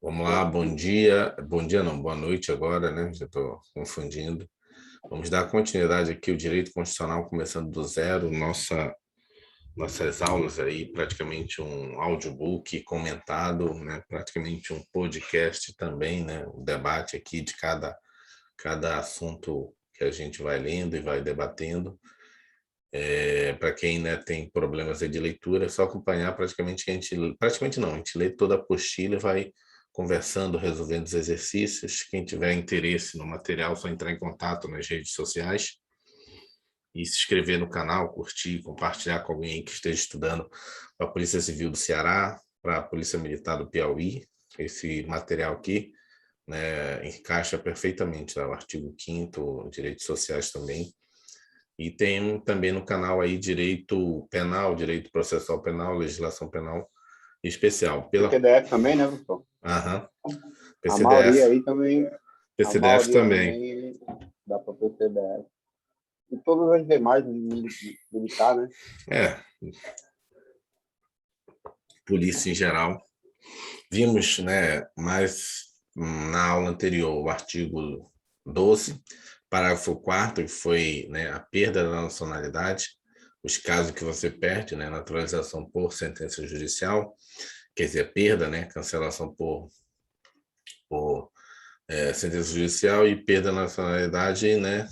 Vamos lá, bom dia não, boa noite agora, né? Já estou confundindo. Vamos dar continuidade aqui, o direito constitucional começando do zero, nossas aulas aí, praticamente um audiobook comentado, né? Praticamente um podcast também, né? O debate aqui de cada assunto que a gente vai lendo e vai debatendo. Para quem, né, tem problemas de leitura, é só acompanhar praticamente que praticamente não, a gente lê toda a apostila e vai conversando, resolvendo os exercícios. Quem tiver interesse no material, é só entrar em contato nas redes sociais e se inscrever no canal, curtir, compartilhar com alguém que esteja estudando para a Polícia Civil do Ceará, para a Polícia Militar do Piauí. Esse material aqui, né, encaixa perfeitamente, né, o artigo 5º, direitos sociais também. E tem também no canal aí direito penal, direito processual penal, legislação penal especial. Tem PDF também, né, professor? Aham. A maioria PCDF. aí também, a PCDF maioria também. também dá para ter PDF. E todas as demais militar, né? É, polícia em geral. Vimos, né, mais na aula anterior o artigo 12, parágrafo 4º, que foi, né, a perda da nacionalidade, os casos que você perde, né, naturalização por sentença judicial, quer dizer, perda, né, cancelação por sentença judicial e perda da nacionalidade, né,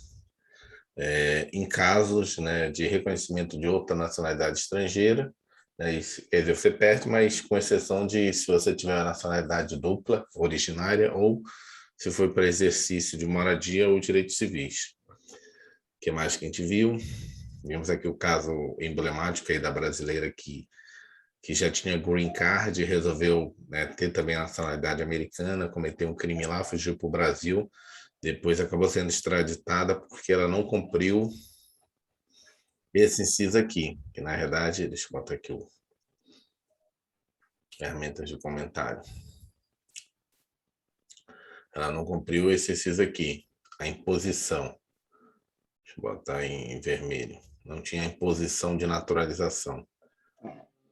em casos, né, de reconhecimento de outra nacionalidade estrangeira, né, quer dizer, você perde, mas com exceção de se você tiver uma nacionalidade dupla, originária, ou se for para exercício de moradia ou direitos civis. O que mais que a gente viu? Vimos aqui o caso emblemático aí da brasileira que já tinha green card e resolveu, né, ter também a nacionalidade americana, cometeu um crime lá, fugiu para o Brasil, depois acabou sendo extraditada porque ela não cumpriu esse inciso aqui, que na verdade, deixa eu botar aqui o ferramentas de comentário. Ela não cumpriu esse inciso aqui, a imposição. Deixa eu botar em vermelho. Não tinha imposição de naturalização,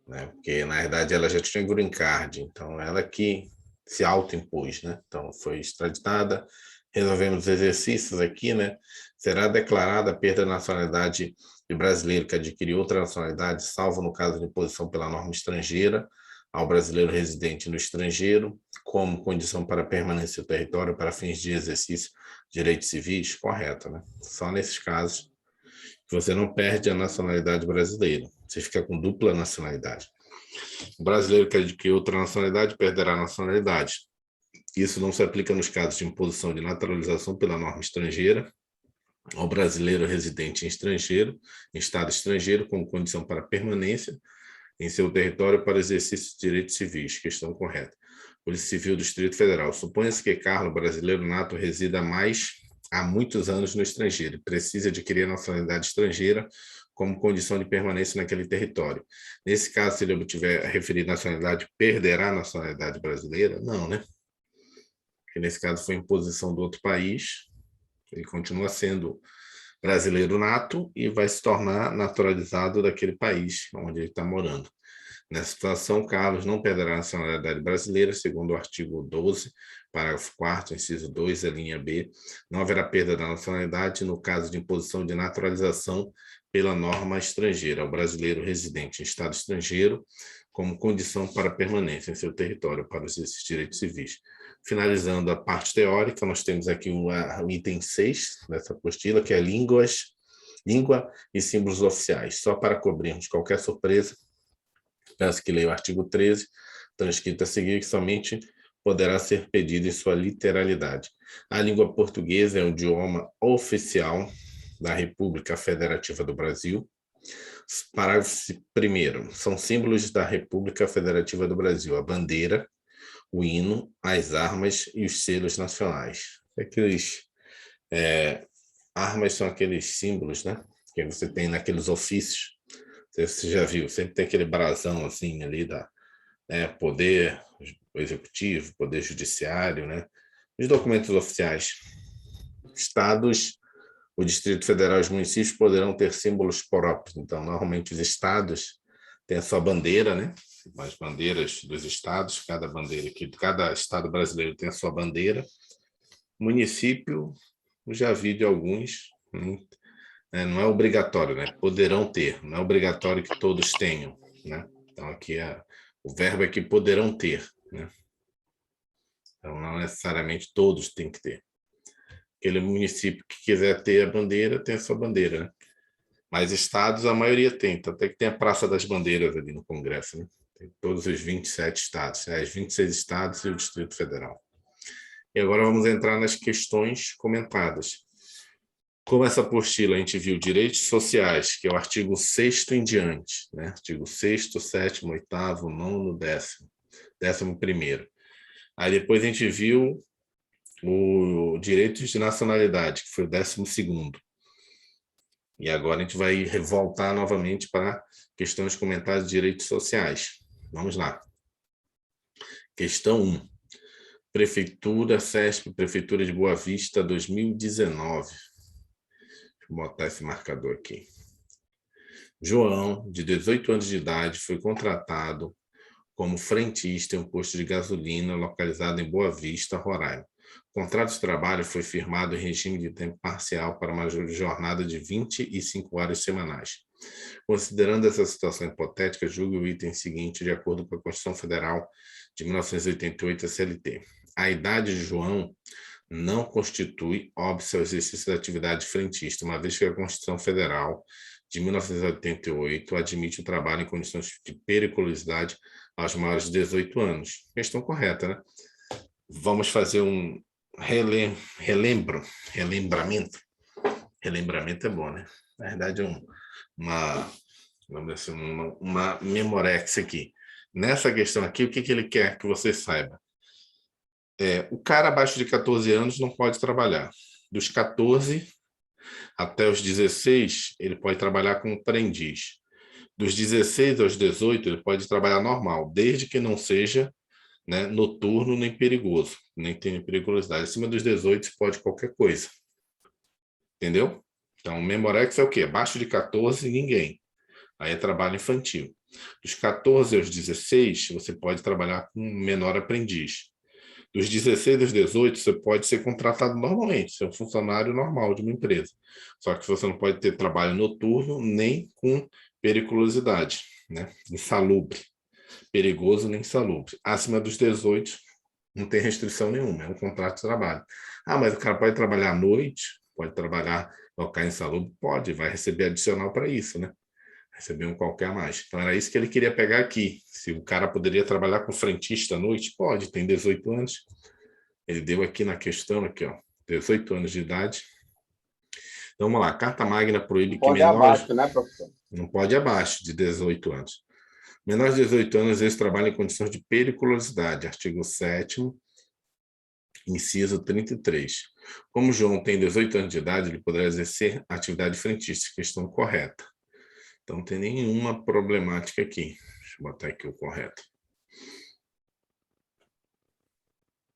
né? Porque na verdade ela já tinha green card, então ela que se autoimpôs, né? Então foi extraditada. Resolvemos os exercícios aqui, né? Será declarada a perda da nacionalidade de brasileiro que adquiriu outra nacionalidade, salvo no caso de imposição pela norma estrangeira, ao brasileiro residente no estrangeiro, como condição para permanência no território para fins de exercício de direitos civis? Correto, né? Só nesses casos que você não perde a nacionalidade brasileira, você fica com dupla nacionalidade. O brasileiro que adquiriu outra nacionalidade perderá a nacionalidade. Isso não se aplica nos casos de imposição de naturalização pela norma estrangeira ao brasileiro residente em estado estrangeiro, com condição para permanência em seu território para exercício de direitos civis. Questão correta. Polícia Civil do Distrito Federal. Suponha-se que Carlos, brasileiro nato, resida há muitos anos no estrangeiro e precisa adquirir a nacionalidade estrangeira como condição de permanência naquele território. Nesse caso, se ele obtiver a referida nacionalidade, perderá a nacionalidade brasileira? Não, né? Porque nesse caso foi imposição do outro país, ele continua sendo brasileiro nato e vai se tornar naturalizado daquele país onde ele está morando. Nessa situação, Carlos não perderá a nacionalidade brasileira, segundo o artigo 12, parágrafo 4º, inciso 2, a linha B. Não haverá perda da nacionalidade no caso de imposição de naturalização pela norma estrangeira ao brasileiro residente em estado estrangeiro como condição para permanência em seu território para os direitos civis. Finalizando a parte teórica, nós temos aqui o item 6 dessa apostila, que é língua e símbolos oficiais. Só para cobrirmos qualquer surpresa, peço que leia o artigo 13, transcrito a seguir, que somente poderá ser pedido em sua literalidade. A língua portuguesa é o idioma oficial da República Federativa do Brasil. Parágrafo 1º. São símbolos da República Federativa do Brasil: a bandeira, o hino, as armas e os selos nacionais. Armas são aqueles símbolos, né, que você tem naqueles ofícios. Você já viu, sempre tem aquele brasão assim ali poder executivo, poder judiciário, né? Os documentos oficiais. Estados, o Distrito Federal e os municípios poderão ter símbolos próprios. Então, normalmente os estados têm a sua bandeira, né? as bandeiras dos estados, cada estado brasileiro tem a sua bandeira. Município, já vi de alguns, não é obrigatório, né? Poderão ter, não é obrigatório que todos tenham, né? Então, aqui o verbo é que poderão ter, né? Então, não necessariamente todos têm que ter. Aquele município que quiser ter a bandeira, tem a sua bandeira, né? Mas estados, a maioria tem, até que tem a Praça das Bandeiras ali no Congresso, né? Tem todos os 27 estados, os 26 estados e o Distrito Federal. E agora vamos entrar nas questões comentadas. Como essa apostila a gente viu direitos sociais, que é o artigo 6º em diante, né? Artigo 6º, 7º, 8º, 9º, 10º, 11º. Aí depois a gente viu o direitos de nacionalidade, que foi o 12º. E agora a gente vai voltar novamente para questões comentadas de direitos sociais. Vamos lá. Questão 1. Prefeitura, CESP, Prefeitura de Boa Vista, 2019. Deixa eu botar esse marcador aqui. João, de 18 anos de idade, foi contratado como frentista em um posto de gasolina localizado em Boa Vista, Roraima. O contrato de trabalho foi firmado em regime de tempo parcial para uma jornada de 25 horas semanais. Considerando essa situação hipotética, julgue o item seguinte de acordo com a Constituição Federal de 1988, a CLT. A idade de João não constitui óbice ao exercício da atividade frentista, uma vez que a Constituição Federal de 1988 admite o trabalho em condições de periculosidade aos maiores de 18 anos. Questão correta, né? Vamos fazer um relembramento. Relembramento é bom, né? Na verdade, vamos dizer assim, uma memorex aqui. Nessa questão aqui, o que ele quer que você saiba? O cara abaixo de 14 anos não pode trabalhar. Dos 14 até os 16, ele pode trabalhar como aprendiz. Dos 16 aos 18, ele pode trabalhar normal, desde que não seja, né, noturno nem perigoso, nem tenha periculosidade. Acima dos 18, pode qualquer coisa. Entendeu? Então, o Memorex é o quê? Abaixo de 14, ninguém. Aí é trabalho infantil. Dos 14 aos 16, você pode trabalhar com menor aprendiz. Dos 16 aos 18, você pode ser contratado normalmente, ser um funcionário normal de uma empresa. Só que você não pode ter trabalho noturno nem com periculosidade, né? Insalubre. Perigoso nem insalubre. Acima dos 18, não tem restrição nenhuma, é um contrato de trabalho. Ah, mas o cara pode trabalhar à noite, pode trabalhar local insalubre? Pode, vai receber adicional para isso, né? Receber um qualquer a mais. Então, era isso que ele queria pegar aqui. Se o cara poderia trabalhar com frentista à noite, pode, tem 18 anos. Ele deu aqui na questão, aqui, ó, 18 anos de idade. Então, vamos lá. Carta Magna proíbe que menores... abaixo, né, professor? Não pode abaixo de 18 anos. Menores de 18 anos, eles trabalham em condições de periculosidade. Artigo 7º, inciso 33. Como João tem 18 anos de idade, ele poderá exercer atividade frentista. Questão correta. Então, não tem nenhuma problemática aqui. Deixa eu botar aqui o correto.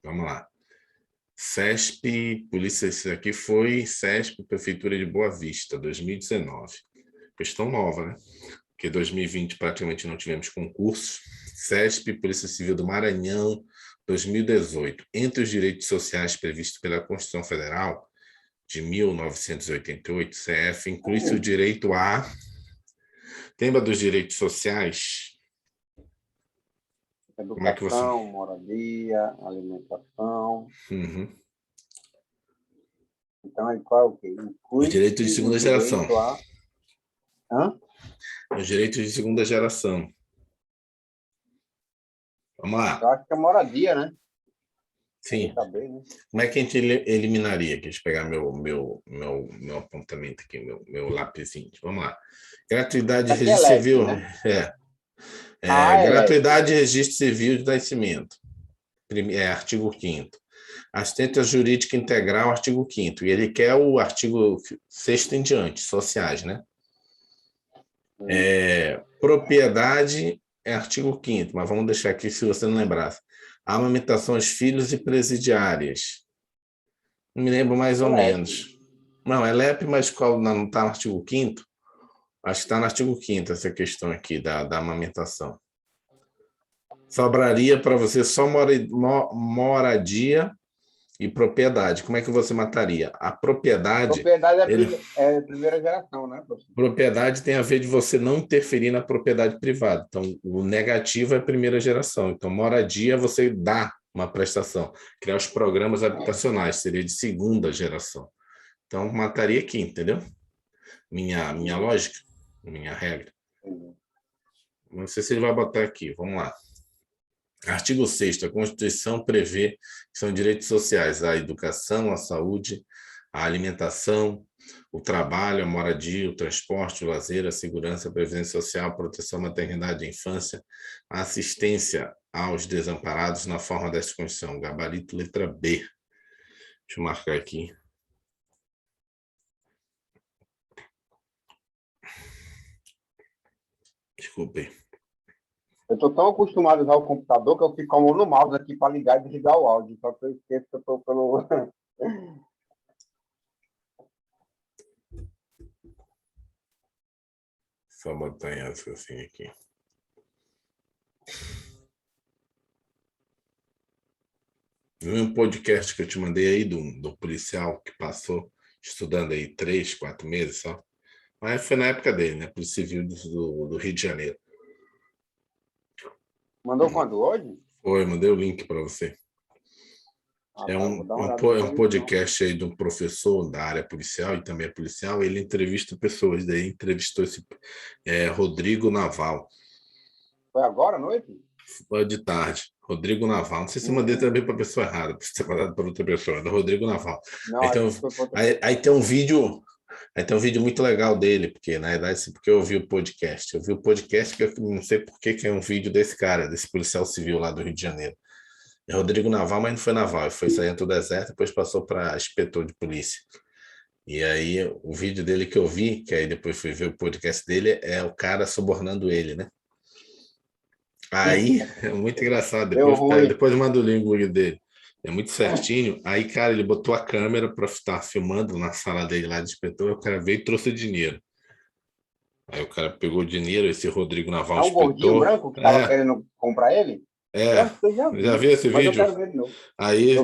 Vamos lá. CESP, polícia, esse aqui foi CESP, Prefeitura de Boa Vista, 2019. Questão nova, né? Porque 2020 praticamente não tivemos concursos. CESP, Polícia Civil do Maranhão, 2018. Entre os direitos sociais previstos pela Constituição Federal de 1988, CF, inclui-se o direito a... Lembra dos direitos sociais? Educação, como é que você... moradia, alimentação. Uhum. Então, qual é o quê? Os direitos de segunda geração. Os direitos de segunda geração. Vamos lá. Eu acho que é moradia, né? Sim. Saber, né? Como é que a gente eliminaria? Deixa eu pegar meu apontamento aqui, meu lapisinho. Vamos lá. Gratuidade de registro civil. Né? Gratuidade de registro civil de nascimento. Artigo 5º. Assistência jurídica integral, artigo 5º. E ele quer o artigo 6º em diante, sociais, né? Propriedade é artigo 5º, mas vamos deixar aqui se você não lembrasse. Amamentação aos filhos e presidiárias. Não me lembro mais ou menos. Não, é LEP, mas qual não está no artigo 5º? Acho que está no artigo 5º essa questão aqui da amamentação. Sobraria para você só moradia e propriedade. Como é que você mataria? A propriedade, Propriedade é a primeira geração, né, professor? propriedade tem a ver de você não interferir na propriedade privada. Então, o negativo é a primeira geração. Então, moradia, você dá uma prestação. Criar os programas habitacionais seria de segunda geração. Então, mataria aqui, entendeu? Minha lógica, minha regra. Não sei se ele vai botar aqui. Vamos lá. Artigo 6º, a Constituição prevê que são direitos sociais a educação, a saúde, a alimentação, o trabalho, a moradia, o transporte, o lazer, a segurança, a previdência social, a proteção à maternidade e à infância, a assistência aos desamparados na forma desta Constituição. Gabarito, letra B. Deixa eu marcar aqui. Desculpe. Eu estou tão acostumado a usar o computador que eu fico com a mão no mouse aqui para ligar e desligar o áudio. Só que eu esqueço que eu estou pelo. Só botar essa assim aqui. Um podcast que eu te mandei aí do policial que passou estudando aí 3, 4 meses só. Mas foi na época dele, né? Polícia Civil do Rio de Janeiro. Mandou quando? Hoje? Foi, mandei o link para você. É um podcast aí de um professor da área policial e também é policial. Ele entrevista pessoas, daí entrevistou esse Rodrigo Naval. Foi agora à noite? Foi de tarde. Rodrigo Naval. Não sei se mandei também para a pessoa errada, para ser mandado para outra pessoa. Do Rodrigo Naval. Não, aí tem um vídeo. Aí tem um vídeo muito legal dele, porque na verdade, porque eu ouvi o podcast. Eu vi o podcast que eu não sei por que é um vídeo desse cara, desse policial civil lá do Rio de Janeiro. É Rodrigo Naval, mas não foi naval, ele foi sargento do Exército, depois passou para inspetor de polícia. E aí o vídeo dele que eu vi, que aí depois fui ver o podcast dele, é o cara subornando ele, né? Aí é muito engraçado. Depois manda o link dele. É muito certinho. Aí, cara, ele botou a câmera para estar filmando na sala dele lá de inspetor. O cara veio e trouxe o dinheiro. Aí o cara pegou o dinheiro, esse Rodrigo Naval, é um gordinho branco que estava querendo comprar ele? Já vi esse vídeo? Eu quero ver de novo. Aí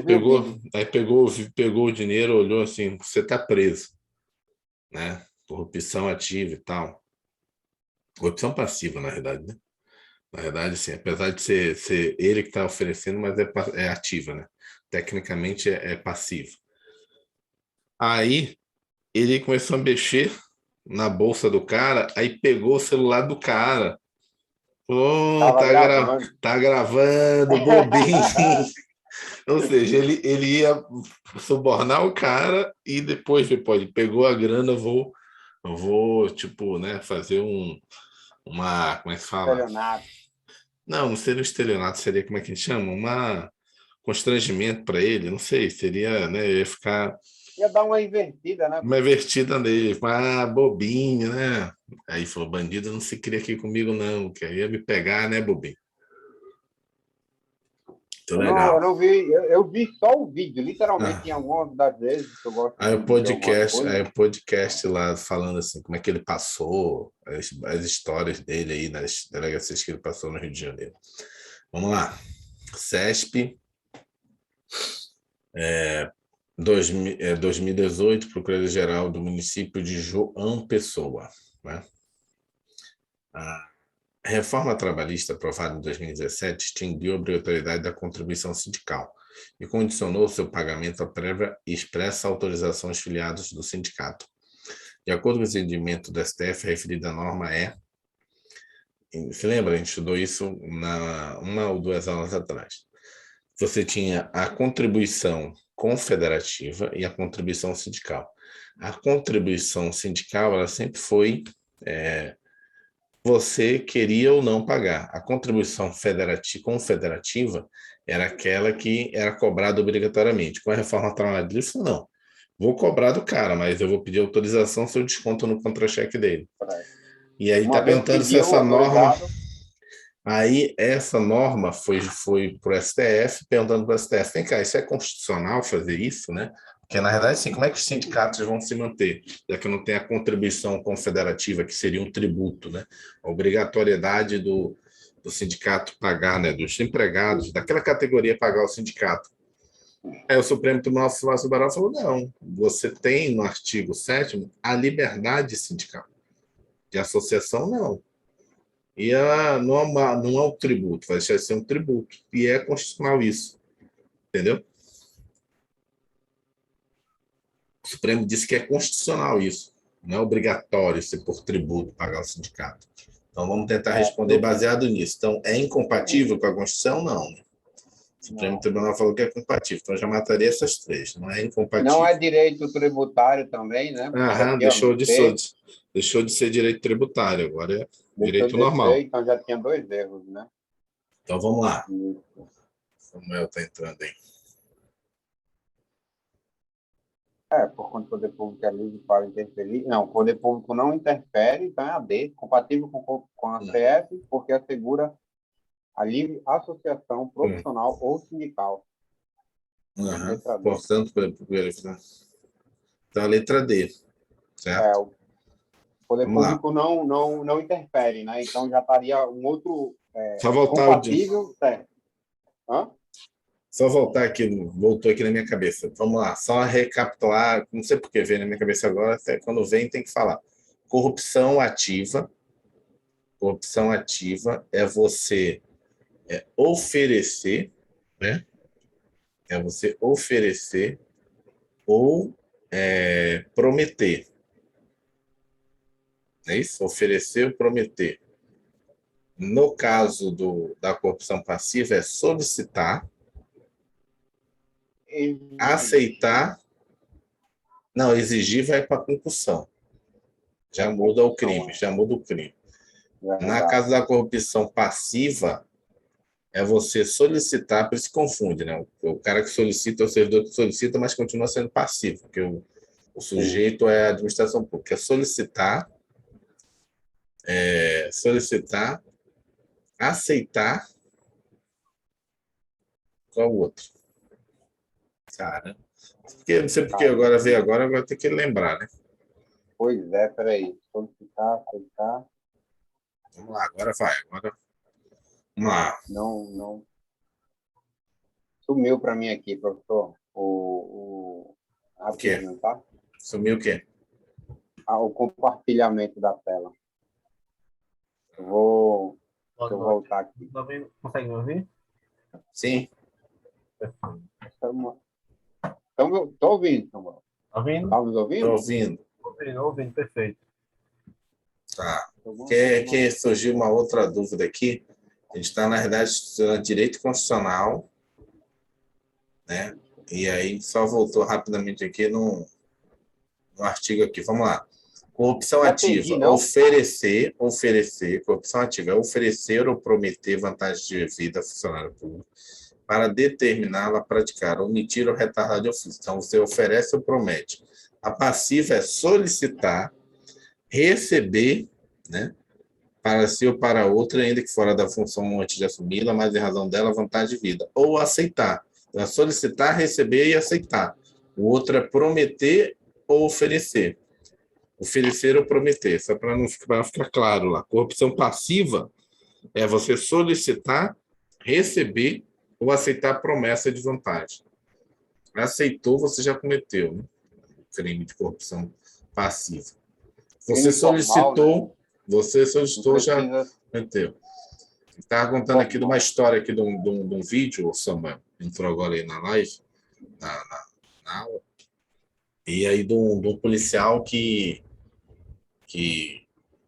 pegou o dinheiro, olhou assim, você está preso, né? Corrupção ativa e tal. Corrupção passiva, na verdade, né? Na verdade, assim, apesar de ser ele que está oferecendo, mas é ativa, né? Tecnicamente é passivo. Aí ele começou a mexer na bolsa do cara, aí pegou o celular do cara. Oh, tá gravando, bobinho. Ou seja, ele ia subornar o cara e depois ele pegou a grana, eu vou tipo, né, fazer uma, como é que fala? Estelionato. Não seria um estelionato, seria, como é que a gente chama? Constrangimento para ele, não sei, seria, né, ia dar uma invertida, né? Uma invertida nele, bobinho, né? Aí falou, bandido não se cria aqui comigo não, que aí ia me pegar, né, bobinho? Eu não vi, eu vi só o vídeo, literalmente, em algumas das vezes que eu gosto de o podcast lá falando assim, como é que ele passou, as histórias dele aí nas delegacias que ele passou no Rio de Janeiro. Vamos lá. CESP, 2018, Procuradoria-Geral do município de João Pessoa, né? A reforma trabalhista aprovada em 2017 extinguiu a obrigatoriedade da contribuição sindical e condicionou seu pagamento à prévia e expressa autorização aos filiados do sindicato. De acordo com o entendimento do STF, a referida norma se lembra, a gente estudou isso uma ou duas aulas atrás. Você tinha a contribuição confederativa e a contribuição sindical. A contribuição sindical, ela sempre foi você queria ou não pagar. A contribuição confederativa era aquela que era cobrada obrigatoriamente. Com a reforma trabalhista, não. Vou cobrar do cara, mas eu vou pedir autorização se eu desconto no contra-cheque dele. E aí está perguntando se essa norma... Aí essa norma foi para o STF, perguntando para o STF, vem cá, isso é constitucional fazer isso, né? Porque, na verdade, assim, como é que os sindicatos vão se manter? Já que não tem a contribuição confederativa, que seria um tributo, né? A obrigatoriedade do sindicato pagar, né, dos empregados, daquela categoria pagar o sindicato. Aí o Supremo Tribunal Federal falou, não, você tem no artigo 7º a liberdade sindical. De associação, não. E não é um tributo, vai deixar de ser um tributo. E é constitucional isso. Entendeu? O Supremo disse que é constitucional isso. Não é obrigatório ser por tributo pagar o sindicato. Então, vamos tentar responder baseado nisso. Então, é incompatível com a Constituição? Não. O Supremo Tribunal falou que é compatível. Então, já mataria essas três. Não é incompatível. Não é direito tributário também, né? Deixou de ser direito tributário. Agora é direito normal. Então, já tinha 2 erros, né? Então, vamos lá. Samuel está entrando aí. Por conta do poder público é livre para interferir. Não, o poder público não interfere, então é AD, compatível com a CF, porque assegura a livre associação profissional ou sindical. Portanto, então, a letra D. Certo? O poder público não interfere, né? Então já estaria um outro só voltar compatível. Só voltar aqui, voltou aqui na minha cabeça. Vamos lá, só recapitular, não sei por que veio na minha cabeça agora, até quando vem tem que falar. Corrupção ativa. Corrupção ativa é você oferecer, né? É você oferecer ou prometer. É isso? Oferecer ou prometer. No caso da corrupção passiva, é solicitar, aceitar. Não, exigir vai para concussão. Já muda o crime. Na casa da corrupção passiva, é você solicitar, por isso se confunde, né? O cara que solicita é o servidor que solicita, mas continua sendo passivo, porque o sujeito é a administração pública. É solicitar, aceitar. Qual o outro? Cara, não sei porque agora tem que lembrar, né? Pois é, peraí. Solicitar, aceitar. Vamos lá, agora vai. Vamos lá. Não. Sumiu para mim aqui, professor. O quê? Tá? Sumiu o quê? O compartilhamento da tela. Vou voltar aqui. Consegue me ouvir? Sim. Estou ouvindo, Samuel. Ouvindo? Está nos ouvindo? Ouvindo, perfeito. Tá. Que surgiu uma outra dúvida aqui. A gente está, na verdade, estudando direito constitucional, né? E aí só voltou rapidamente aqui no artigo aqui. Vamos lá. Corrupção ativa. Oferecer. Corrupção ativa é oferecer ou prometer vantagem de vida a funcionário público para determiná-la a praticar, omitir ou retardar de ofício. Então, você oferece ou promete. A passiva é solicitar, receber, né, para si ou para outra, ainda que fora da função antes de assumi-la, mas em razão dela, vantagem de vida. Ou aceitar. Então, é solicitar, receber e aceitar. O outro é prometer ou oferecer. Oferecer ou prometer, só para não ficar claro lá. Corrupção passiva é você solicitar, receber ou aceitar promessa de vantagem. Aceitou, você já cometeu, né? Crime de corrupção passiva. Você solicitou, já cometeu. Estava contando aqui de uma história aqui de um vídeo, o Samuel entrou agora aí na live, na aula, e aí de um policial que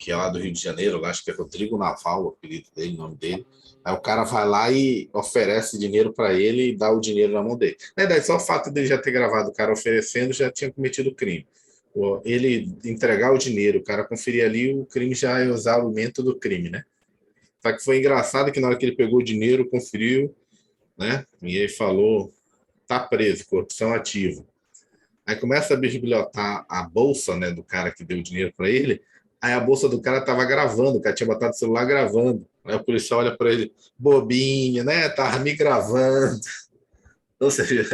é lá do Rio de Janeiro, acho que é Rodrigo Naval, o apelido dele, o nome dele. Aí o cara vai lá e oferece dinheiro para ele e dá o dinheiro na mão dele. Na verdade, só o fato dele já ter gravado o cara oferecendo já tinha cometido o crime. Ele entregar o dinheiro, o cara conferir ali, o crime já é usar o método do crime, né? Só que foi engraçado que na hora que ele pegou o dinheiro, conferiu, né? E ele falou, tá preso, corrupção ativa. Aí começa a bisbilhotar a bolsa, né, do cara que deu o dinheiro para ele. Aí a bolsa do cara tava gravando, o cara tinha botado o celular gravando. Aí o policial olha para ele, bobinho, né? Tava me gravando. Ou seja,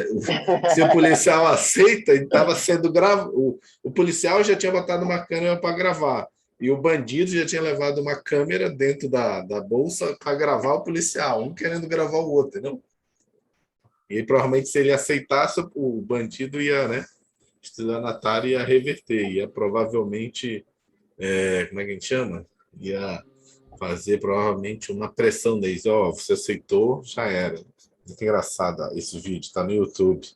se o policial aceita, ele estava sendo gravado. O policial já tinha botado uma câmera para gravar. E o bandido já tinha levado uma câmera dentro da bolsa para gravar o policial, um querendo gravar o outro, entendeu? E aí, provavelmente, se ele aceitasse, o bandido ia, né? Estelionatário ia reverter, ia provavelmente, como é que a gente chama? Ia fazer provavelmente uma pressão deles. Ó, você aceitou, já era. Muito engraçado esse vídeo, está no YouTube.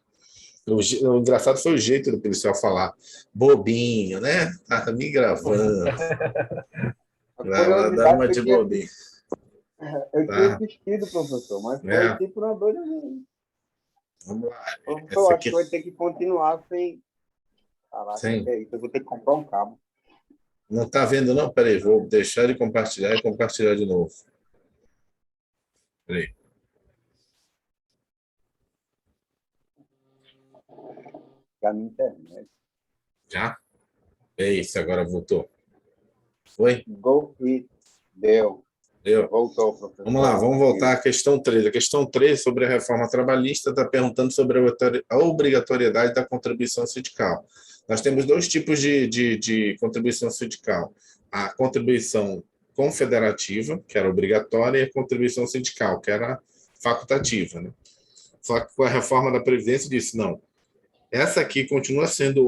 O engraçado foi o jeito do policial falar. Bobinho, né? Tá me gravando. A Dando curiosidade uma foi de que bobinho. eu tinha Tá? assistido, professor, mas foi É, tipo uma doida mesmo. vamos lá. Professor, Essa acho aqui, que vai ter que continuar sem. Caraca, que sim. é isso? Eu vou ter que comprar um cabo. Não está vendo, não? Peraí, vou deixar ele compartilhar e compartilhar de novo. Peraí. Ficar na internet. Já? É isso, agora voltou. Foi? Go e deu. Deu? Voltou, Vamos lá, professor. vamos voltar à questão 3. A questão 3 sobre a reforma trabalhista está perguntando sobre a obrigatoriedade da contribuição sindical. Nós temos dois tipos de contribuição sindical. A contribuição confederativa, que era obrigatória, e a contribuição sindical, que era facultativa. Né? Só que com a reforma da Previdência disse, não, essa aqui continua sendo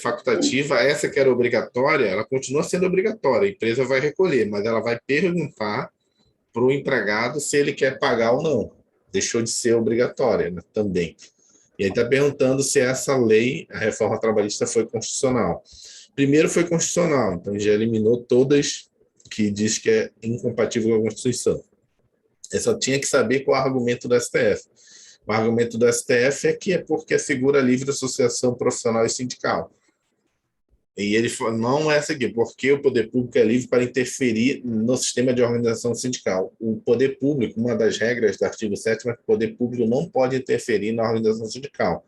facultativa, essa que era obrigatória, ela continua sendo obrigatória, a empresa vai recolher, mas ela vai perguntar para o empregado se ele quer pagar ou não. Deixou de ser obrigatória, né, também. E aí está perguntando se essa lei, a reforma trabalhista, foi constitucional. Primeiro foi constitucional, então já eliminou todas que diz que é incompatível com a Constituição. Eu só tinha que saber qual é o argumento do STF. O argumento do STF é que é porque assegura a livre associação profissional e sindical. E ele falou, não é essa aqui, porque o poder público é livre para interferir no sistema de organização sindical. O poder público, uma das regras do artigo 7º é que o poder público não pode interferir na organização sindical.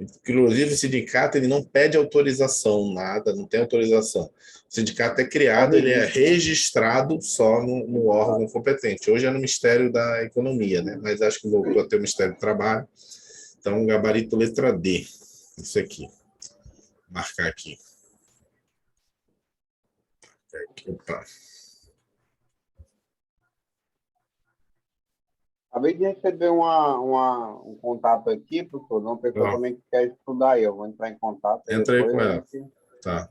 Inclusive, o sindicato ele não pede autorização, nada, não tem autorização. O sindicato é Só criado, ele é registro, né? registrado só no órgão competente. Hoje é no Ministério da Economia, né? Mas acho que voltou a ter o Ministério do Trabalho. Então, gabarito letra D. Isso aqui. Vou marcar aqui. Opa. Acabei de receber um contato aqui, professor, de uma pessoa Ó, também que quer estudar aí. Eu vou entrar em contato e entra aí depois com a ela. gente. Tá.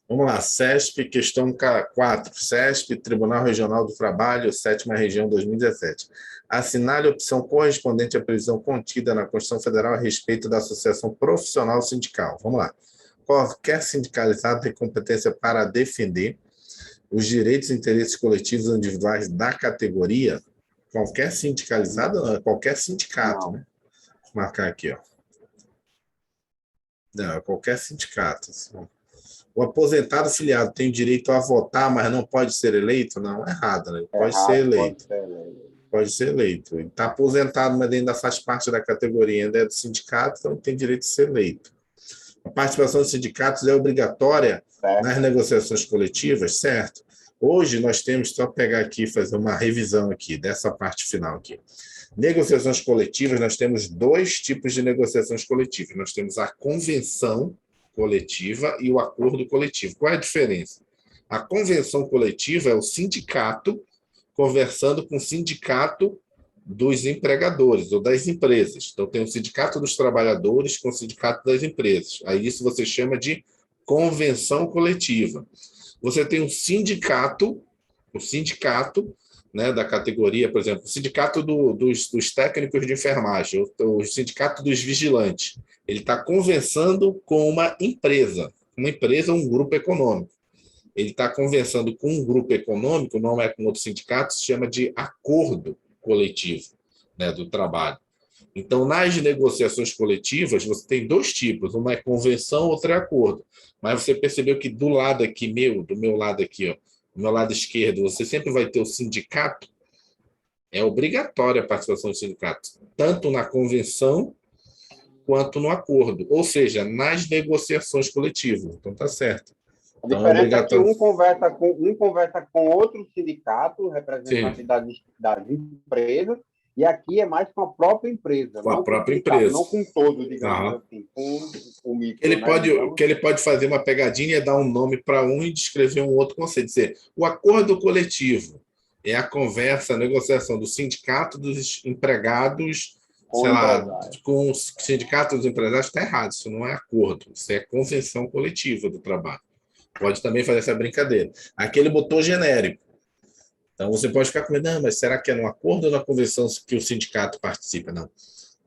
Vamos lá. CESP, questão 4. CESP, Tribunal Regional do Trabalho, 7ª Região, 2017. Assinale a opção correspondente à previsão contida na Constituição Federal a respeito da associação profissional sindical. Vamos lá. Qualquer sindicalizado tem competência para defender os direitos e interesses coletivos individuais da categoria. Qualquer sindicalizado, não, é qualquer sindicato, Não. né? Vou marcar aqui, ó. Não, é qualquer sindicato. O aposentado filiado tem direito a votar, mas não pode ser eleito? Não, é errado, né? Ele pode ser Errado, pode eleito. ser eleito. Pode ser eleito. Ele está aposentado, mas ainda faz parte da categoria, ainda é do sindicato, então tem direito de ser eleito. A participação dos sindicatos é obrigatória nas Certo. negociações coletivas, certo? Hoje nós temos, só pegar aqui e fazer uma revisão aqui, dessa parte final aqui. Negociações coletivas, nós temos dois tipos de negociações coletivas. Nós temos a convenção coletiva e o acordo coletivo. Qual é a diferença? A convenção coletiva é o sindicato conversando com o sindicato dos empregadores ou das empresas. Então, tem o sindicato dos trabalhadores com o sindicato das empresas. Aí isso você chama de convenção coletiva. Você tem o sindicato, né, da categoria, por exemplo, o sindicato dos técnicos de enfermagem, o sindicato dos vigilantes. Ele está conversando com uma empresa ou um grupo econômico. Ele está conversando com um grupo econômico, não é com outro sindicato, se chama de acordo coletivo, né, do trabalho. Então, nas negociações coletivas, você tem dois tipos, uma é convenção, outra é acordo. Mas você percebeu que do lado aqui do meu lado aqui, ó, do meu lado esquerdo, você sempre vai ter o sindicato. É obrigatória a participação do sindicato, tanto na convenção quanto no acordo, ou seja, nas negociações coletivas. Então, tá certo. A Então, é diferença é que obrigatório. um conversa com outro sindicato, Sim, representante das empresas, E aqui é mais com a própria empresa, Com a não com o própria sindicato, empresa. não com todo, digamos Aham. assim, com o micro, Ele né, pode, o digamos. que ele pode fazer uma pegadinha é dar um nome para um e descrever um outro conceito. Dizer, o acordo coletivo é a conversa, a negociação do sindicato dos empregados, Com sei o lá, empresário. com o sindicato dos empresários, está errado. Isso não é acordo, isso é convenção coletiva do trabalho. Pode também fazer essa brincadeira. Aqui ele botou genérico. Então você pode ficar com medo, não, mas será que é no acordo ou na convenção que o sindicato participa? Não,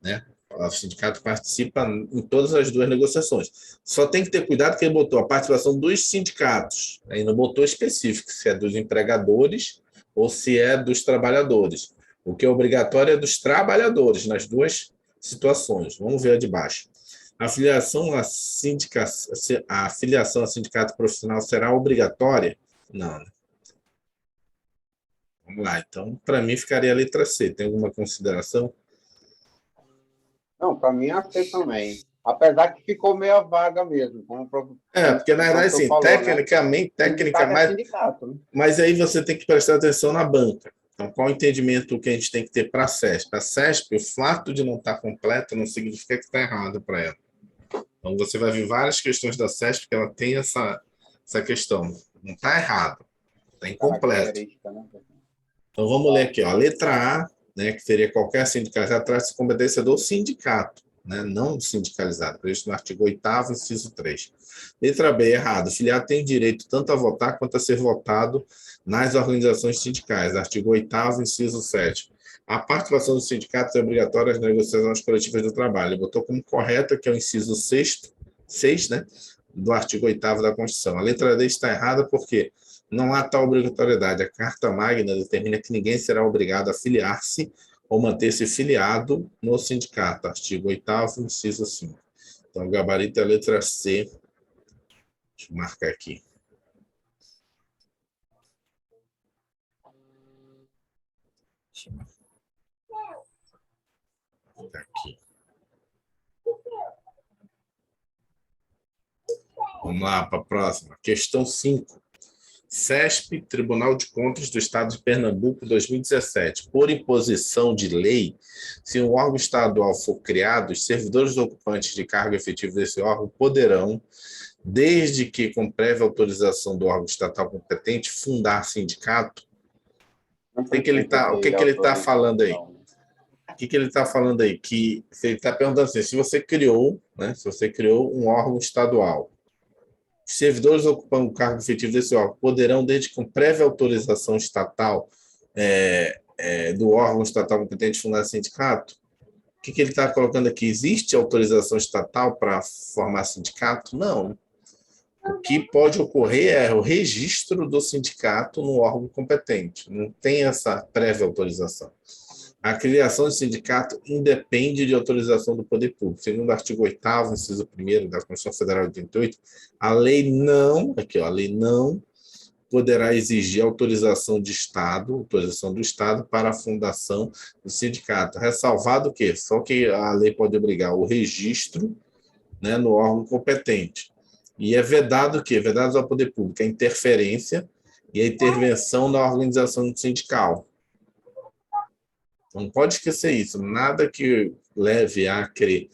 né? O sindicato participa em todas as duas negociações. Só tem que ter cuidado que ele botou a participação dos sindicatos. Aí não botou específico se é dos empregadores ou se é dos trabalhadores. O que é obrigatório é dos trabalhadores, nas duas situações. Vamos ver a de baixo. A a filiação a sindicato profissional será obrigatória? Não, né? Vamos lá. Então, para mim, ficaria a letra C. Tem alguma consideração? Não, para mim é C também. Apesar que ficou meio vaga mesmo, Porque na o verdade, professor assim, falou, né? tecnicamente, técnica Sindicato é mais. sindicato, né? Mas aí você tem que prestar atenção na banca. Então, qual o entendimento que a gente tem que ter para a CESP? A CESP, o fato de não estar completa não significa que está errado para ela. Então, você vai ver várias questões da CESP que ela tem essa questão. Não está errado, está incompleto. Característica, né? Então, vamos ler aqui. Ó. A letra A, né, que seria qualquer sindicato, já traz competência do sindicato, né, não sindicalizado, previsto no artigo 8º, inciso 3. Letra B, errado. O filiado tem direito tanto a votar quanto a ser votado nas organizações sindicais. Artigo 8º, inciso 7. A participação dos sindicatos é obrigatória nas negociações coletivas do trabalho. Ele botou como correto, que é o inciso 6, né, do artigo 8º da Constituição. A letra D está errada porque não há tal obrigatoriedade. A Carta Magna determina que ninguém será obrigado a filiar-se ou manter-se filiado no sindicato. Artigo 8º, inciso 5. Então, o gabarito é a letra C. Deixa eu marcar aqui. Deixa eu marcar aqui. Vamos lá para a próxima. Questão 5. CESP, Tribunal de Contas do Estado de Pernambuco, 2017. Por imposição de lei, se um órgão estadual for criado, os servidores ocupantes de cargo efetivo desse órgão poderão, desde que com prévia autorização do órgão estatal competente, fundar sindicato. O que ele está falando aí? O que ele está falando aí? Que ele está perguntando assim, se você criou um órgão estadual, os servidores ocupando o cargo efetivo desse órgão poderão, desde com prévia autorização estatal do órgão estatal competente, fundar sindicato? O que ele está colocando aqui? Existe autorização estatal para formar sindicato? Não. O que pode ocorrer é o registro do sindicato no órgão competente. Não tem essa prévia autorização. A criação de sindicato independe de autorização do poder público. Segundo o artigo 8º, inciso 1º da Constituição Federal de 88, a lei não poderá exigir autorização do Estado para a fundação do sindicato. Ressalvado o quê? Só que a lei pode obrigar o registro, né, no órgão competente. E é vedado o quê? Vedado ao poder público a interferência e a intervenção na organização sindical. Não pode esquecer isso. Nada que leve a crer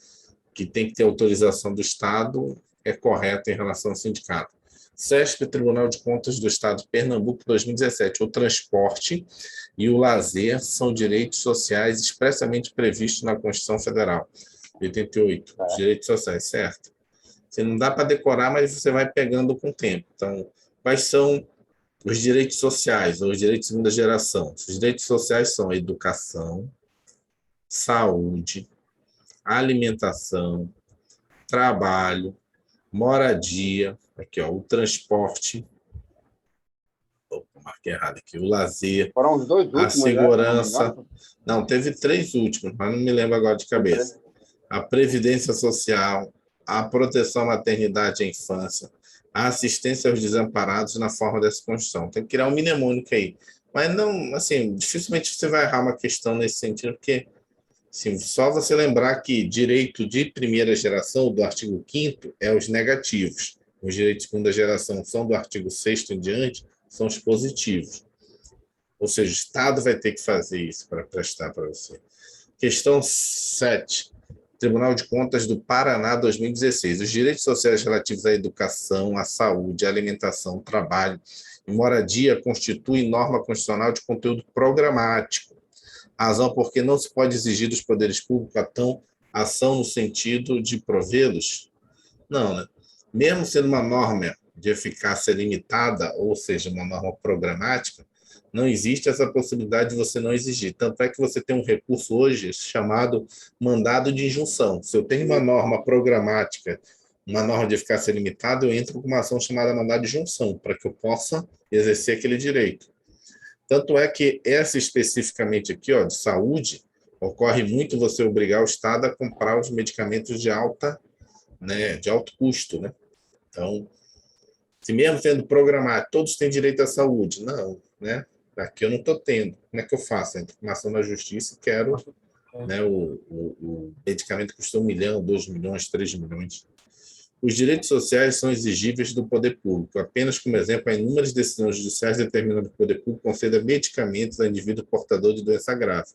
que tem que ter autorização do Estado é correto em relação ao sindicato. CESP, Tribunal de Contas do Estado de Pernambuco, 2017. O transporte e o lazer são direitos sociais expressamente previstos na Constituição Federal. 88. Direitos sociais, certo? Você não dá para decorar, mas você vai pegando com o tempo. Então, quais são os direitos sociais, ou os direitos de segunda geração? Os direitos sociais são a educação, saúde, alimentação, trabalho, moradia, aqui, ó, o transporte, marquei errado aqui, o lazer, Foram os dois últimos, a segurança. Né? Não, teve 3 últimos, mas não me lembro agora de cabeça. A previdência social, a proteção à maternidade e à infância, a assistência aos desamparados na forma dessa Constituição. Tem que criar um mnemônico aí. Mas não, assim, dificilmente você vai errar uma questão nesse sentido, porque assim, só você lembrar que direito de primeira geração, do artigo 5º, é os negativos. Os direitos de segunda geração são do artigo 6º em diante, são os positivos. Ou seja, o Estado vai ter que fazer isso para prestar para você. Questão 7. Tribunal de Contas do Paraná, 2016. Os direitos sociais relativos à educação, à saúde, à alimentação, trabalho e moradia constituem norma constitucional de conteúdo programático. Razão porque não se pode exigir dos poderes públicos ação no sentido de provê-los? Não, né? Mesmo sendo uma norma de eficácia limitada, ou seja, uma norma programática, não existe essa possibilidade de você não exigir. Tanto é que você tem um recurso hoje chamado mandado de injunção. Se eu tenho uma norma programática, uma norma de eficácia limitada, eu entro com uma ação chamada mandado de injunção, para que eu possa exercer aquele direito. Tanto é que essa especificamente aqui, ó, de saúde, ocorre muito você obrigar o Estado a comprar os medicamentos de alto custo, né? Então, se mesmo sendo programado, todos têm direito à saúde. Não, né? Aqui eu não estou tendo. Como é que eu faço? Entro com uma ação na justiça e quero, né, o medicamento custa 1 milhão, 2 milhões, 3 milhões. Os direitos sociais são exigíveis do poder público. Apenas como exemplo, há inúmeras decisões judiciais determinando que o poder público conceda medicamentos a indivíduo portador de doença grave.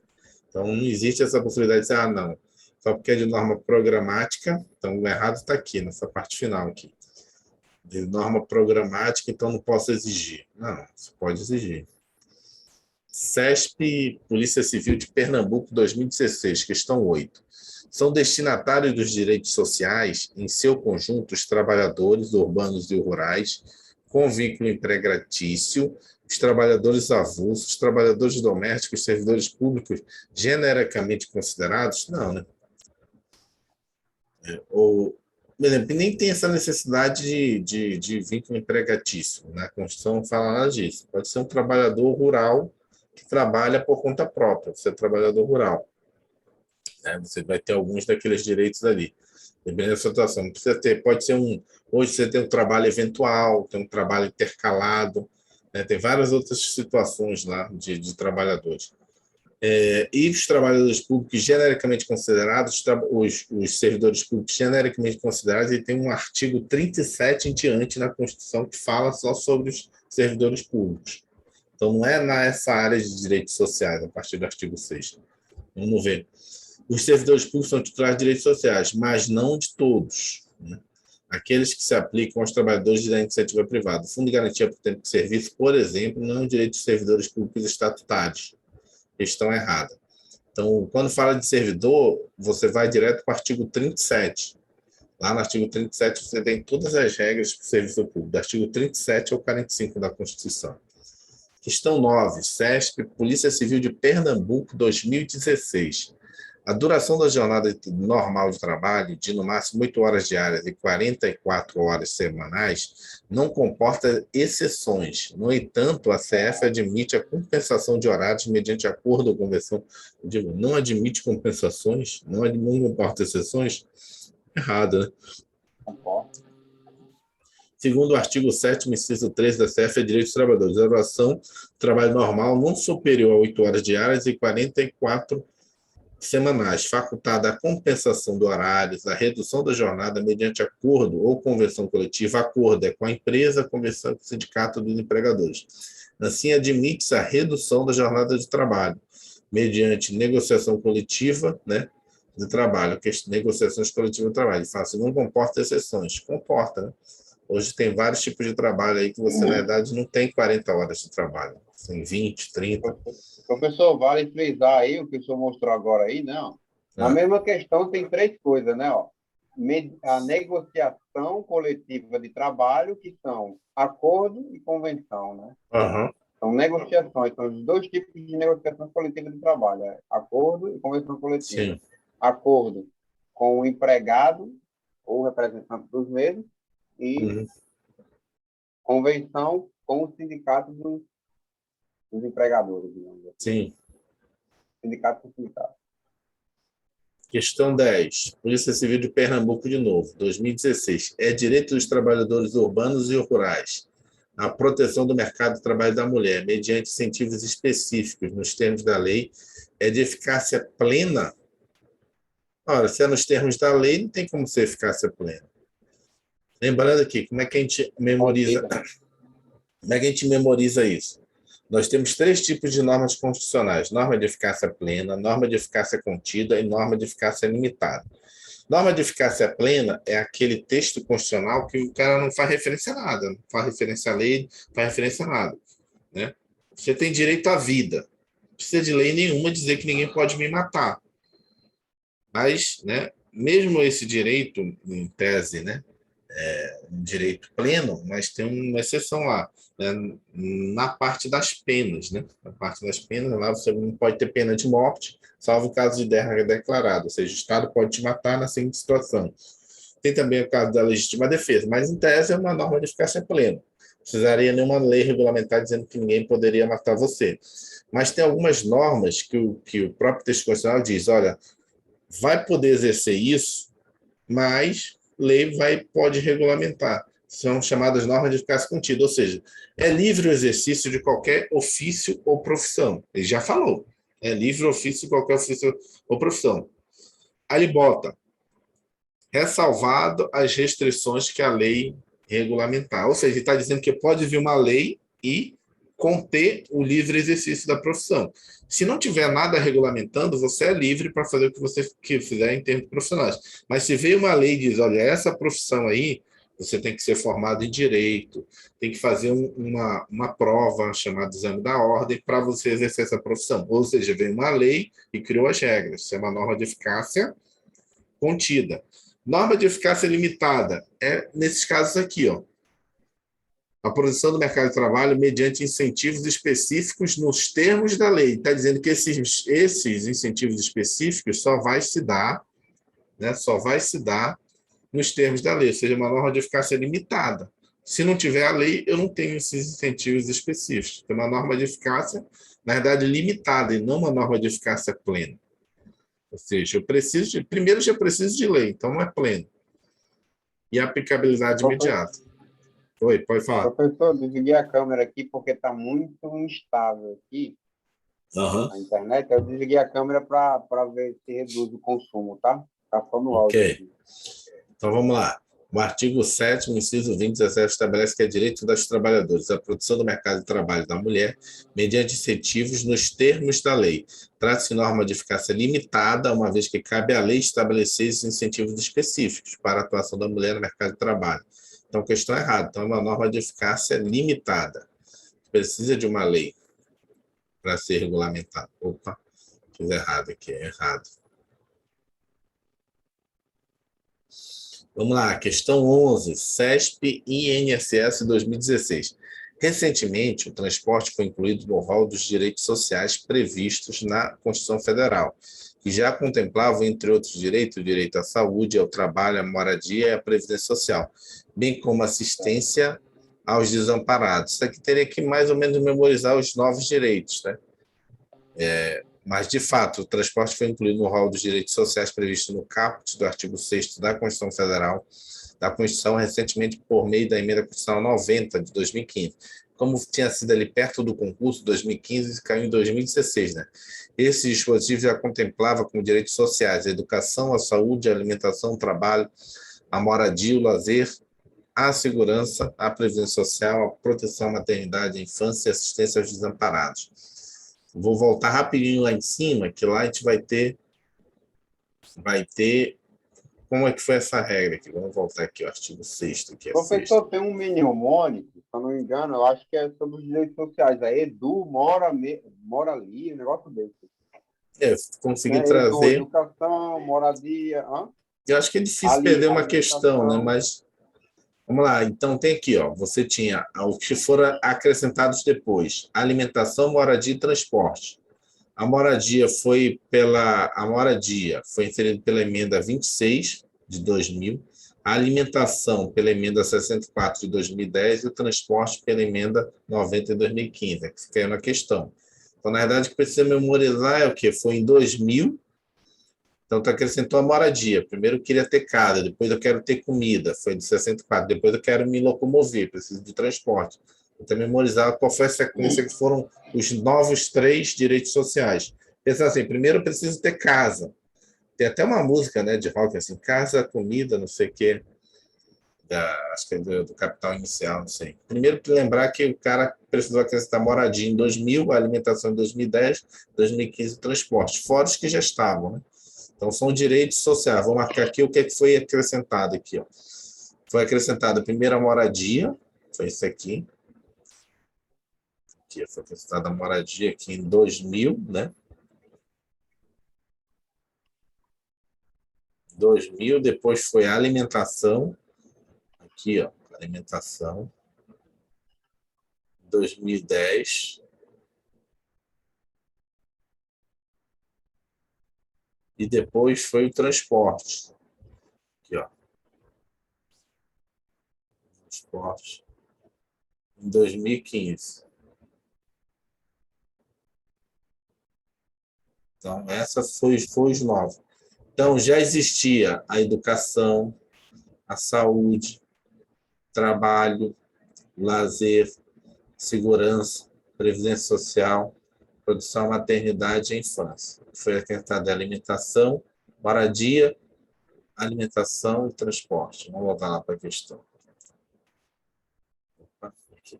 Então, não existe essa possibilidade de dizer, não, só porque é de norma programática, então o errado está aqui, nessa parte final aqui. De norma programática, então não posso exigir. Não, você pode exigir. CESP, Polícia Civil de Pernambuco, 2016, questão 8. São destinatários dos direitos sociais, em seu conjunto, os trabalhadores urbanos e rurais, com vínculo empregatício, os trabalhadores avulsos, os trabalhadores domésticos, os servidores públicos, genericamente considerados? Não, né? Por exemplo, nem tem essa necessidade de vínculo empregatício. Na Constituição fala nada disso. Pode ser um trabalhador rural que trabalha por conta própria, você é trabalhador rural. Você vai ter alguns daqueles direitos ali, dependendo da situação. Não precisa ter, pode ser hoje você tem um trabalho eventual, tem um trabalho intercalado, né? Tem várias outras situações lá de trabalhadores. E os trabalhadores públicos genericamente considerados, os servidores públicos genericamente considerados, e tem um artigo 37 em diante na Constituição que fala só sobre os servidores públicos. Então, não é nessa área de direitos sociais, a partir do artigo 6º. Vamos ver. Os servidores públicos são titulares de direitos sociais, mas não de todos, né? Aqueles que se aplicam aos trabalhadores da iniciativa privada. O Fundo de Garantia por Tempo de Serviço, por exemplo, não é um direito dos servidores públicos estatutários. Questão errada. Então, quando fala de servidor, você vai direto para o artigo 37. Lá no artigo 37, você tem todas as regras para o serviço público, do artigo 37 ao 45 da Constituição. Questão 9, CESP, Polícia Civil de Pernambuco, 2016. A duração da jornada normal de trabalho, de no máximo 8 horas diárias e 44 horas semanais, não comporta exceções. No entanto, a CF admite a compensação de horários mediante acordo ou convenção. Não admite compensações? Não comporta exceções? Errado, né? Segundo o artigo 7º, inciso 3 da CF, é direito dos trabalhadores. A duração do trabalho normal não superior a 8 horas diárias e 44 semanais, facultada a compensação de horários, a redução da jornada mediante acordo ou convenção coletiva. Acordo é com a empresa, convenção com o sindicato dos empregadores. Assim, admite-se a redução da jornada de trabalho mediante negociação coletiva, né, de trabalho, negociações coletivas de trabalho. Fácil, não comporta exceções. Comporta, né? Hoje tem vários tipos de trabalho aí que você, na verdade, não tem 40 horas de trabalho. Tem 20, 30. Professor, vale frisar aí o que o senhor mostrou agora aí, não? Na mesma questão tem 3 coisas, né? Ó. A negociação coletiva de trabalho, que são acordo e convenção, né? Uhum. São negociações, são os 2 tipos de negociação coletiva de trabalho, acordo e convenção coletiva. Sim. Acordo com o empregado ou representante dos mesmos e convenção com o sindicato dos empregadores, digamos assim. Sim. Sindicato com sindicato. Questão 10. Polícia Civil de Pernambuco, de novo, 2016. É direito dos trabalhadores urbanos e rurais a proteção do mercado de trabalho da mulher, mediante incentivos específicos, nos termos da lei, é de eficácia plena? Ora, se é nos termos da lei, não tem como ser eficácia plena. Lembrando aqui, como é que a gente memoriza isso? Nós temos 3 tipos de normas constitucionais: norma de eficácia plena, norma de eficácia contida e norma de eficácia limitada. Norma de eficácia plena é aquele texto constitucional que o cara não faz referência a nada, não faz referência à lei, não faz referência a nada, né? Você tem direito à vida. Não precisa de lei nenhuma dizer que ninguém pode me matar. Mas, né, mesmo esse direito, em tese, né, um direito pleno, mas tem uma exceção lá, né, na parte das penas, né? Na parte das penas, lá você não pode ter pena de morte, salvo o caso de guerra declarada, ou seja, o Estado pode te matar na seguinte situação. Tem também o caso da legítima defesa, mas em tese é uma norma de eficácia plena. Não precisaria nenhuma lei regulamentar dizendo que ninguém poderia matar você. Mas tem algumas normas que o próprio texto constitucional diz, olha, vai poder exercer isso, mas lei pode regulamentar. São chamadas normas de eficácia contida, ou seja, é livre o exercício de qualquer ofício ou profissão. Ele já falou, é livre o ofício de qualquer ofício ou profissão. Aí ele bota, ressalvado as restrições que a lei regulamentar. Ou seja, ele está dizendo que pode vir uma lei e conter o livre exercício da profissão. Se não tiver nada regulamentando, você é livre para fazer o que você quiser em termos profissionais. Mas se veio uma lei e diz, olha, essa profissão aí, você tem que ser formado em direito, tem que fazer uma prova chamada exame da ordem para você exercer essa profissão. Ou seja, veio uma lei e criou as regras. Isso é uma norma de eficácia contida. Norma de eficácia limitada é nesses casos aqui, ó. A produção do mercado de trabalho mediante incentivos específicos nos termos da lei. Está dizendo que esses incentivos específicos só vai se dar, né, só vai se dar nos termos da lei, ou seja, uma norma de eficácia limitada. Se não tiver a lei, eu não tenho esses incentivos específicos. É uma norma de eficácia, na verdade, limitada, e não uma norma de eficácia plena. Ou seja, primeiro eu preciso de lei, então não é pleno. E a aplicabilidade imediata. Oi, pode falar. Professor, desliguei a câmera aqui porque está muito instável aqui na internet. Eu desliguei a câmera para ver se reduz o consumo, tá? Está só no áudio aqui. Então vamos lá. O artigo 7º, inciso 20, 17, estabelece que é direito dos trabalhadores a produção do mercado de trabalho da mulher mediante incentivos nos termos da lei. Trata-se de norma de eficácia limitada, uma vez que cabe à lei estabelecer esses incentivos específicos para a atuação da mulher no mercado de trabalho. Então, questão errada. Então, é uma norma de eficácia limitada. Precisa de uma lei para ser regulamentada. Opa, fiz errado aqui, é errado. Vamos lá, questão 11, CESP e INSS 2016. Recentemente, o transporte foi incluído no rol dos direitos sociais previstos na Constituição Federal, que já contemplavam, entre outros direitos, o direito à saúde, ao trabalho, à moradia e à previdência social, bem como assistência aos desamparados. Isso aqui teria que mais ou menos memorizar os novos direitos, né? Mas, de fato, o transporte foi incluído no rol dos direitos sociais previstos no caput do artigo 6º da Constituição Federal, da Constituição, recentemente por meio da emenda constitucional 90 de 2015. Como tinha sido ali perto do concurso de 2015, caiu em 2016, né? Esse dispositivo já contemplava como direitos sociais a educação, a saúde, a alimentação, o trabalho, a moradia, o lazer, a segurança, a previdência social, a proteção à maternidade, à infância e assistência aos desamparados. Vou voltar rapidinho lá em cima, que lá a gente vai ter como é que foi essa regra aqui. Vamos voltar aqui, o artigo 6º. Que é professor, tem um mnemônico, se eu não me engano, eu acho que é sobre os direitos sociais. É Edu, mora ali, um negócio desse. Consegui trazer. Educação, moradia. Eu acho que é difícil perder uma questão, né? Mas vamos lá. Então tem aqui, ó. Você tinha os que foram acrescentados depois: alimentação, moradia e transporte. A moradia foi inserida pela emenda 26 de 2000, a alimentação pela emenda 64 de 2010 e o transporte pela emenda 90 de 2015, que caiu na questão. Então, na verdade, o que precisa memorizar é o quê? Foi em 2000, então tu acrescentou a moradia. Primeiro eu queria ter casa, depois eu quero ter comida, foi de 64, depois eu quero me locomover, preciso de transporte. Então, memorizar qual foi a sequência que foram os novos 3 direitos sociais. Pensar assim, primeiro eu preciso ter casa. Tem até uma música, né, de rock assim, casa, comida, não sei o quê. acho que é do capital inicial, não sei. Primeiro, para lembrar que o cara precisou acrescentar moradia em 2000, alimentação em 2010, 2015, transporte, fora os que já estavam, né? Então, são direitos sociais. Vou marcar aqui o que foi acrescentado aqui, ó. Foi acrescentada a primeira moradia, foi isso aqui. Aqui foi acrescentada a moradia aqui em 2000, né? 2000, depois foi a alimentação, aqui, ó, alimentação, 2010, e depois foi o transporte, aqui, ó, transporte, em 2015. Então, essa foi os novos. Então, já existia a educação, a saúde, trabalho, lazer, segurança, previdência social, produção, maternidade e infância. Foi acrescentada a alimentação, moradia, alimentação e transporte. Vamos voltar lá para a questão. Aqui.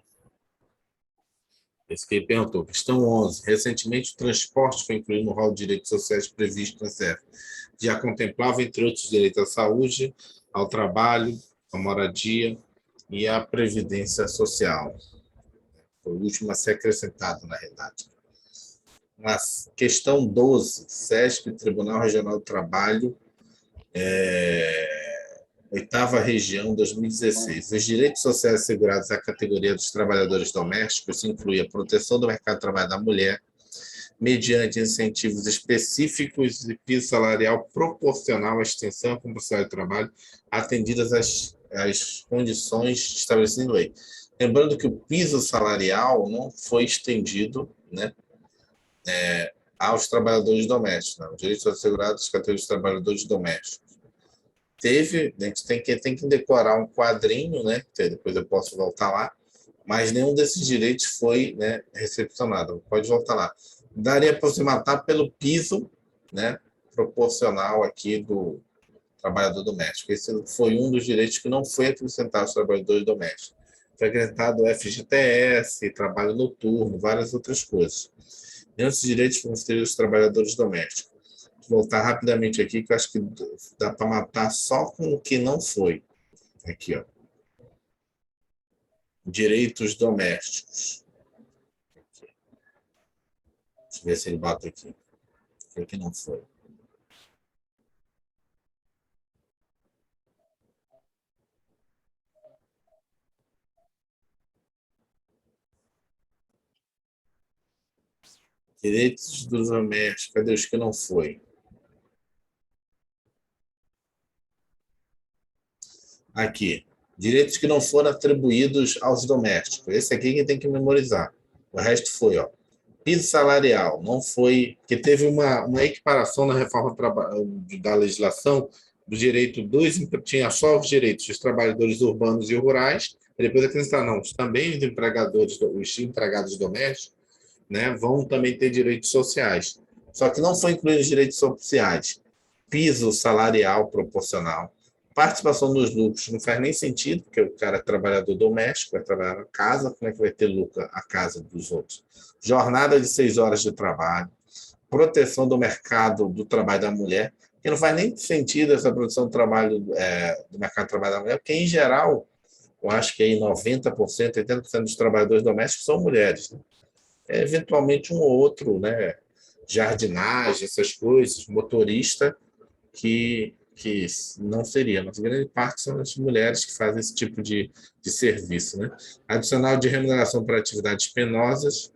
Esse que ele perguntou. Questão 11. Recentemente, o transporte foi incluído no rol de direitos sociais previsto na CEF. Já contemplava, entre outros, direito à saúde, ao trabalho, à moradia e à previdência social. Foi o último a ser acrescentado, na realidade. Mas, questão 12. CESP, Tribunal Regional do Trabalho, Oitava Região, 2016. Os direitos sociais assegurados à categoria dos trabalhadores domésticos incluem a proteção do mercado de trabalho da mulher, mediante incentivos específicos e piso salarial proporcional à extensão e compulsória de trabalho, atendidas às condições estabelecidas em lei. Lembrando que o piso salarial não foi estendido, né, aos trabalhadores domésticos, não. Os direitos assegurados às categorias de trabalhadores domésticos. A gente tem que decorar um quadrinho, né? Depois eu posso voltar lá, mas nenhum desses direitos foi, né, recepcionado. Pode voltar lá. Daria para se matar pelo piso, né, proporcional aqui do trabalhador doméstico. Esse foi um dos direitos que não foi acrescentado aos trabalhadores domésticos. Foi acrescentado o FGTS, trabalho noturno, várias outras coisas. Nenhum desses direitos foram transferidos aos trabalhadores domésticos. Vou voltar rapidamente aqui, que eu acho que dá para matar só com o que não foi. Aqui, ó. Direitos domésticos. Deixa eu ver se ele bota aqui. O que não foi. Direitos dos domésticos. Cadê os que não foi? Aqui. Direitos que não foram atribuídos aos domésticos. Esse aqui que tem que memorizar. O resto foi, ó. Piso salarial. Não foi. Porque teve uma equiparação na reforma da legislação do direito dos. Tinha só os direitos dos trabalhadores urbanos e rurais. E depois acrescentar, não, também os empregados domésticos, né, vão também ter direitos sociais. Só que não foi incluído os direitos sociais. Piso salarial proporcional. Participação nos lucros não faz nem sentido, porque o cara é trabalhador doméstico, vai trabalhar na casa, como é que vai ter lucro a casa dos outros? Jornada de 6 horas de trabalho, proteção do mercado do trabalho da mulher, que não faz nem sentido essa proteção do trabalho do mercado do trabalho da mulher, porque, em geral, eu acho que aí 90%, 80% dos trabalhadores domésticos são mulheres, né? Eventualmente um ou outro, né? Jardinagem, essas coisas, motorista, que não seria, mas a grande parte são as mulheres que fazem esse tipo de serviço, né? Adicional de remuneração para atividades penosas,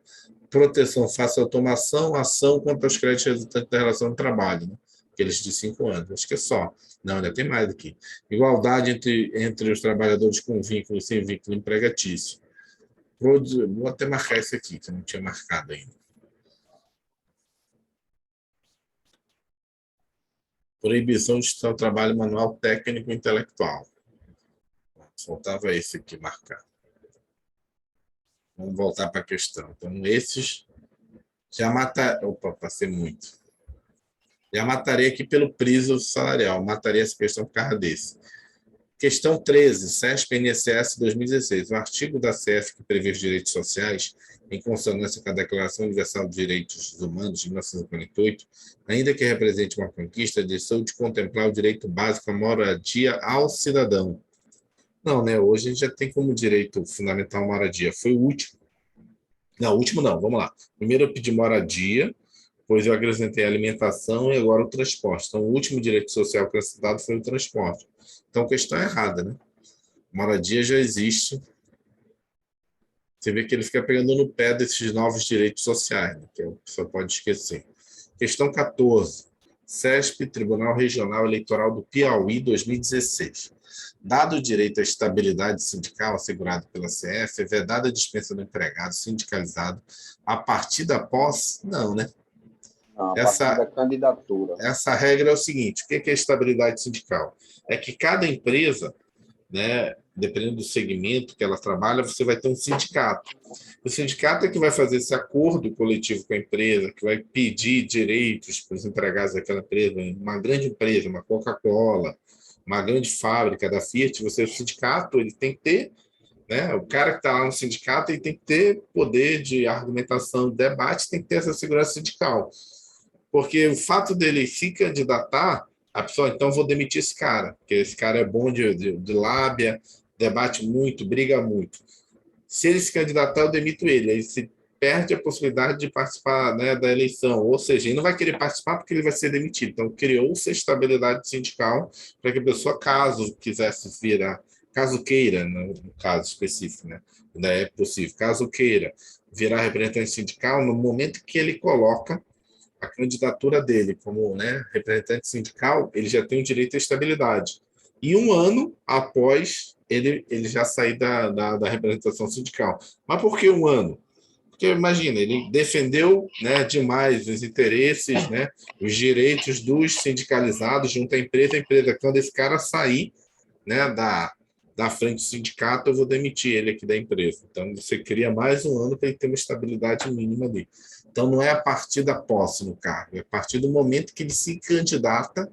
proteção face à automação, ação contra os créditos resultantes da relação de trabalho, né? Aqueles de 5 anos, acho que é só. Não, ainda tem mais aqui. Igualdade entre os trabalhadores com vínculo e sem vínculo empregatício. Vou até marcar esse aqui, que eu não tinha marcado ainda. Proibição de trabalho manual técnico e intelectual. Faltava esse aqui marcar. Vamos voltar para a questão. Então, esses já mataria. Opa, passei muito. Já mataria aqui pelo piso salarial. Mataria essa questão por causa desse. Questão 13, CESP-INSS 2016. O artigo da CF que prevê os direitos sociais, em consonância com a Declaração Universal dos Direitos Humanos de 1948, ainda que represente uma conquista, deixou de contemplar o direito básico à moradia ao cidadão. Não, né? Hoje a gente já tem como direito fundamental moradia. Foi o último. Não, o último não, vamos lá. Primeiro eu pedi moradia, depois eu acrescentei alimentação e agora o transporte. Então, o último direito social acrescentado foi o transporte. Então, a questão é errada, né? Moradia já existe. Você vê que ele fica pegando no pé desses novos direitos sociais, né? Que a pessoa pode esquecer. Questão 14. CESP, Tribunal Regional Eleitoral do Piauí, 2016. Dado o direito à estabilidade sindical assegurado pela CF, é vedada a dispensa do empregado sindicalizado a partir da posse? Não, né? Não, a partir da candidatura. Essa regra é o seguinte: o que é estabilidade sindical? É que cada empresa, né, dependendo do segmento que ela trabalha, você vai ter um sindicato. O sindicato é que vai fazer esse acordo coletivo com a empresa, que vai pedir direitos para os empregados daquela empresa. Uma grande empresa, uma Coca-Cola, uma grande fábrica da Fiat, o sindicato ele tem que ter, né, o cara que está lá no sindicato ele tem que ter poder de argumentação, de debate, tem que ter essa segurança sindical. Porque o fato dele se candidatar, a pessoa, então, vou demitir esse cara, porque esse cara é bom de lábia, debate muito, briga muito. Se ele se candidatar, eu demito ele. Aí se perde a possibilidade de participar, né, da eleição. Ou seja, ele não vai querer participar porque ele vai ser demitido. Então, criou-se a estabilidade sindical para que a pessoa, caso quisesse virar, caso queira, no caso específico, né, ainda é possível, caso queira virar representante sindical, no momento que ele coloca a candidatura dele como, né, representante sindical, ele já tem o direito à estabilidade. E um ano após ele já sair da representação sindical. Mas por que um ano? Porque, imagina, ele defendeu, né, demais os interesses, né, os direitos dos sindicalizados junto à empresa, quando esse cara sair, né, da frente do sindicato, eu vou demitir ele aqui da empresa. Então, você cria mais um ano para ele ter uma estabilidade mínima ali. Então, não é a partir da posse no cargo, é a partir do momento que ele se candidata,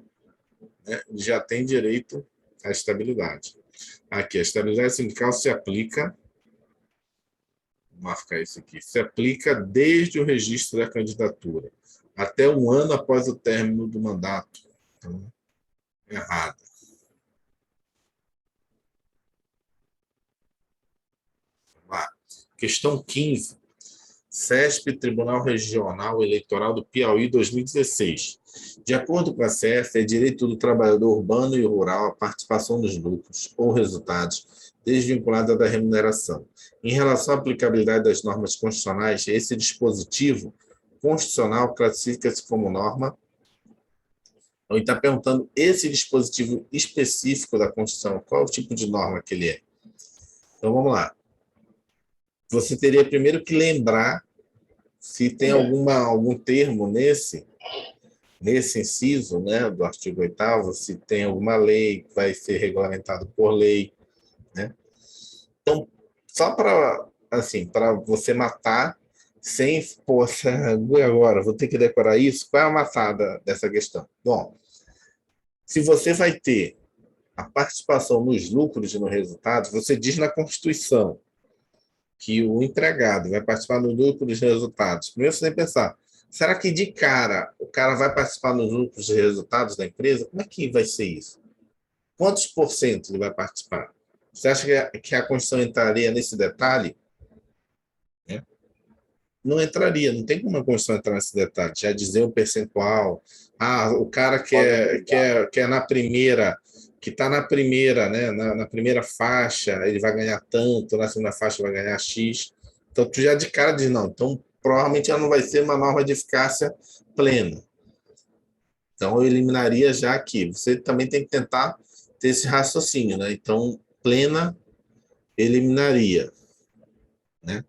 né, já tem direito à estabilidade. Aqui, a estabilidade sindical se aplica, vou marcar isso aqui, se aplica desde o registro da candidatura, até um ano após o término do mandato. Então, errado. Questão 15. CESP, Tribunal Regional Eleitoral do Piauí, 2016. De acordo com a CEF, é direito do trabalhador urbano e rural a participação nos lucros ou resultados, desvinculada da remuneração. Em relação à aplicabilidade das normas constitucionais, esse dispositivo constitucional classifica-se como norma. Então, ele está perguntando esse dispositivo específico da Constituição, qual o tipo de norma que ele é? Então, vamos lá. Você teria primeiro que lembrar se tem algum termo nesse inciso, né, do artigo 8º, se tem alguma lei que vai ser regulamentado por lei, né? Então, só para assim, para você matar sem, poxa, agora vou ter que decorar isso, qual é a matada dessa questão? Bom, se você vai ter a participação nos lucros e no resultado, você diz na Constituição que o empregado vai participar no lucro dos resultados. Primeiro você tem que pensar, será que de cara o cara vai participar nos lucros e resultados da empresa? Como é que vai ser isso? Quantos por cento ele vai participar? Você acha que a Constituição entraria nesse detalhe? Né? Não entraria, não tem como a Constituição entrar nesse detalhe, já dizer o percentual. Ah, o cara que é na primeira, que está na primeira, né, na primeira faixa, ele vai ganhar tanto, na segunda faixa vai ganhar X. Então, tu já de cara diz, não, então provavelmente ela não vai ser uma norma de eficácia plena. Então, eu eliminaria já aqui. Você também tem que tentar ter esse raciocínio, né? Então, plena, eliminaria, né?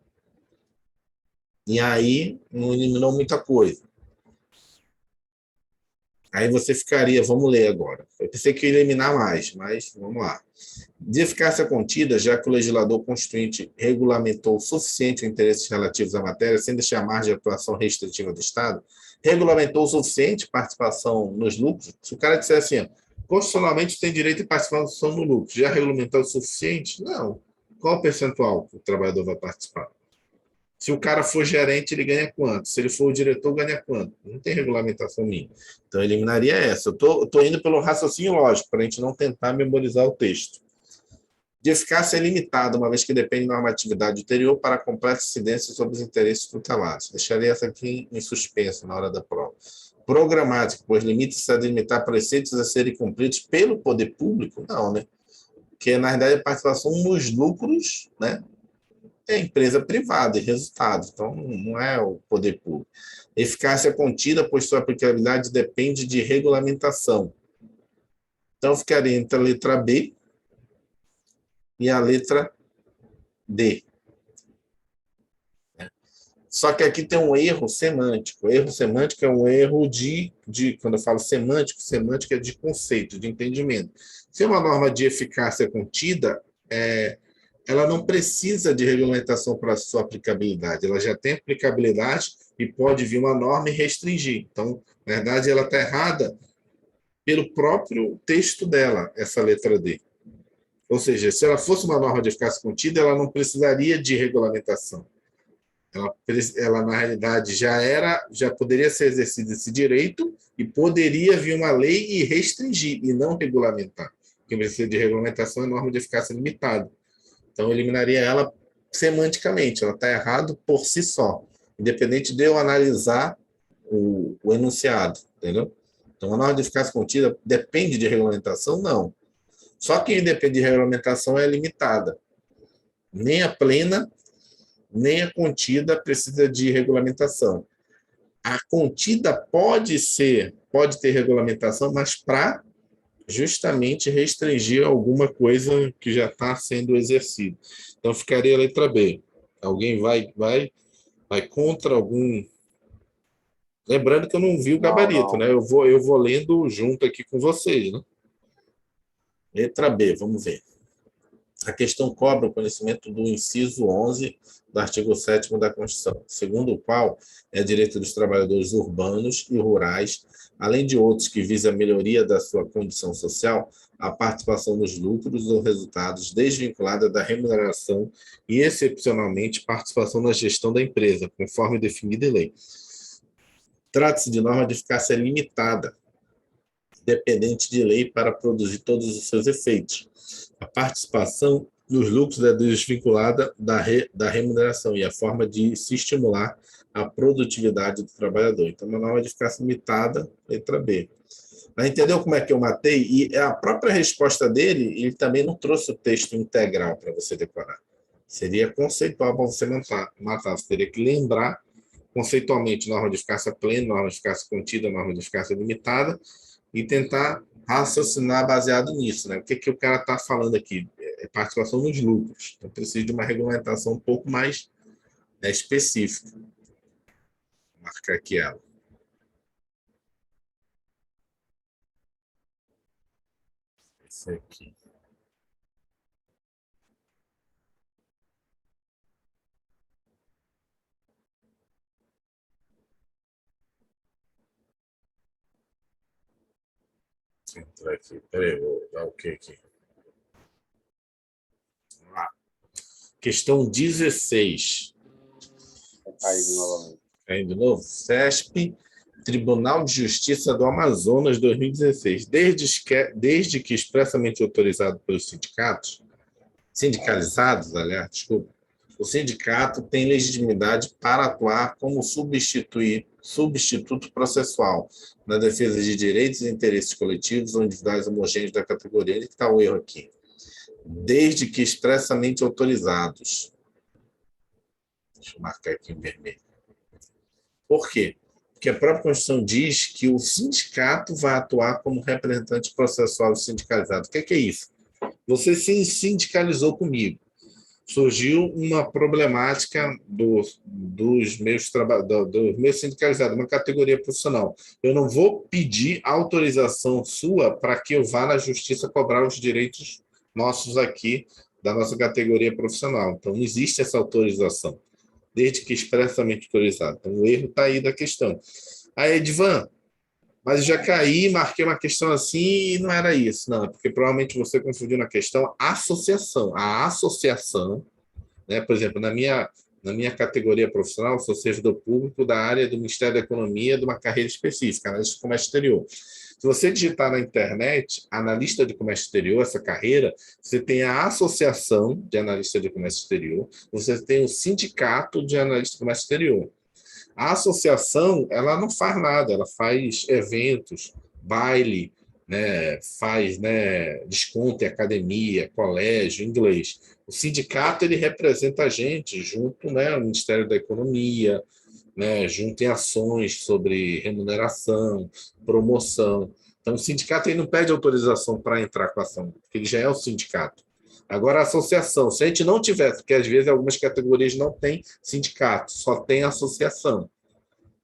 E aí, não eliminou muita coisa. Aí você ficaria, vamos ler agora. Eu pensei que ia eliminar mais, mas vamos lá. De eficácia contida, já que o legislador constituinte regulamentou o suficiente os interesses relativos à matéria, sem deixar margem de atuação restritiva do Estado, regulamentou o suficiente participação nos lucros. Se o cara disser assim, Constitucionalmente tem direito de participação no lucro. Já regulamentou o suficiente? Não. Qual o percentual que o trabalhador vai participar? Se o cara for gerente, ele ganha quanto? Se ele for o diretor, ganha quanto? Não tem regulamentação mínima. Então, eu eliminaria essa. Eu estou indo pelo raciocínio lógico, para a gente não tentar memorizar o texto. De eficácia limitada, uma vez que depende de normatividade ulterior para completa incidência sobre os interesses tutelados. Deixaria essa aqui em suspenso na hora da prova. Programática, pois limita-se a delimitar preceitos a serem cumpridos pelo poder público? Não, né? Porque, na verdade, a participação nos lucros, né, é empresa privada e resultado, então não é o poder público. Eficácia contida, pois sua aplicabilidade depende de regulamentação. Então, ficaria entre a letra B e a letra D. Só que aqui tem um erro semântico. Erro semântico é um erro quando eu falo semântico, semântica é de conceito, de entendimento. Se é uma norma de eficácia contida, ela não precisa de regulamentação para sua aplicabilidade. Ela já tem aplicabilidade e pode vir uma norma e restringir. Então, na verdade, ela está errada pelo próprio texto dela, essa letra D. Ou seja, se ela fosse uma norma de eficácia contida, ela não precisaria de regulamentação. Ela na realidade, já poderia ser exercido esse direito e poderia vir uma lei e restringir, e não regulamentar. Quem precisa de regulamentação é norma de eficácia limitada. Então, eu eliminaria ela semanticamente. Ela está errado por si só, independente de eu analisar o enunciado, entendeu? Então, a norma de eficácia contida depende de regulamentação? Não. Só quem depende de regulamentação é limitada. Nem a plena, nem a contida precisa de regulamentação. A contida pode ter regulamentação, mas para justamente restringir alguma coisa que já está sendo exercida. Então, ficaria a letra B. Alguém vai contra algum... Lembrando que eu não vi o gabarito, né? Eu vou lendo junto aqui com vocês, né? Letra B, vamos ver. A questão cobra o conhecimento do inciso 11 do artigo 7º da Constituição, segundo o qual é direito dos trabalhadores urbanos e rurais, além de outros que visam a melhoria da sua condição social, a participação nos lucros ou resultados desvinculada da remuneração e, excepcionalmente, participação na gestão da empresa, conforme definida em lei. Trata-se de norma de eficácia limitada, dependente de lei para produzir todos os seus efeitos. A participação nos lucros é desvinculada da remuneração e a forma de se estimular a produtividade do trabalhador. Então, uma norma de eficácia limitada, letra B. Mas entendeu como é que eu matei? E a própria resposta dele, ele também não trouxe o texto integral para você decorar. Seria conceitual para você matar. Você teria que lembrar conceitualmente norma de eficácia plena, norma de eficácia contida, norma de eficácia limitada, e tentar raciocinar baseado nisso, né? O que o cara está falando aqui? É participação nos lucros. Então, precisa de uma regulamentação um pouco mais específica. Vou marcar aqui ela. Esse aqui. Deixa eu entrar aqui. Peraí, vou dar o que aqui? Vamos lá. Questão 16. Caindo novamente. Caindo de novo. CESP, Tribunal de Justiça do Amazonas, 2016. Desde que expressamente autorizado pelos sindicalizados, aliás, desculpa, o sindicato tem legitimidade para atuar como substituto processual na defesa de direitos e interesses coletivos ou individuais homogêneos da categoria. Onde está o erro aqui? Desde que expressamente autorizados. Deixa eu marcar aqui em vermelho. Por quê? Porque a própria Constituição diz que o sindicato vai atuar como representante processual do sindicalizado. O que é isso? Você se sindicalizou comigo. Surgiu uma problemática dos meus sindicalizados, uma categoria profissional. Eu não vou pedir autorização sua para que eu vá na justiça cobrar os direitos nossos aqui da nossa categoria profissional. Então, não existe essa autorização, desde que expressamente autorizado. Então, o erro está aí da questão. Aí, Edvan, Mas já caí, marquei uma questão assim e não era isso. Não, é porque provavelmente você confundiu na questão associação. A associação, né? Por exemplo, na minha categoria profissional, eu sou servidor público da área do Ministério da Economia de uma carreira específica, analista de comércio exterior. Se você digitar na internet, analista de comércio exterior, essa carreira, você tem a Associação de Analista de Comércio Exterior, você tem o Sindicato de Analista de Comércio Exterior. A associação, ela não faz nada, ela faz eventos, baile, né, faz, né, desconto em academia, colégio, inglês. O sindicato, ele representa a gente junto, né, ao Ministério da Economia, né, junto em ações sobre remuneração, promoção. Então, o sindicato ele não pede autorização para entrar com a ação, porque ele já é o sindicato. Agora, a associação, se a gente não tivesse, porque às vezes algumas categorias não têm sindicato, só tem associação,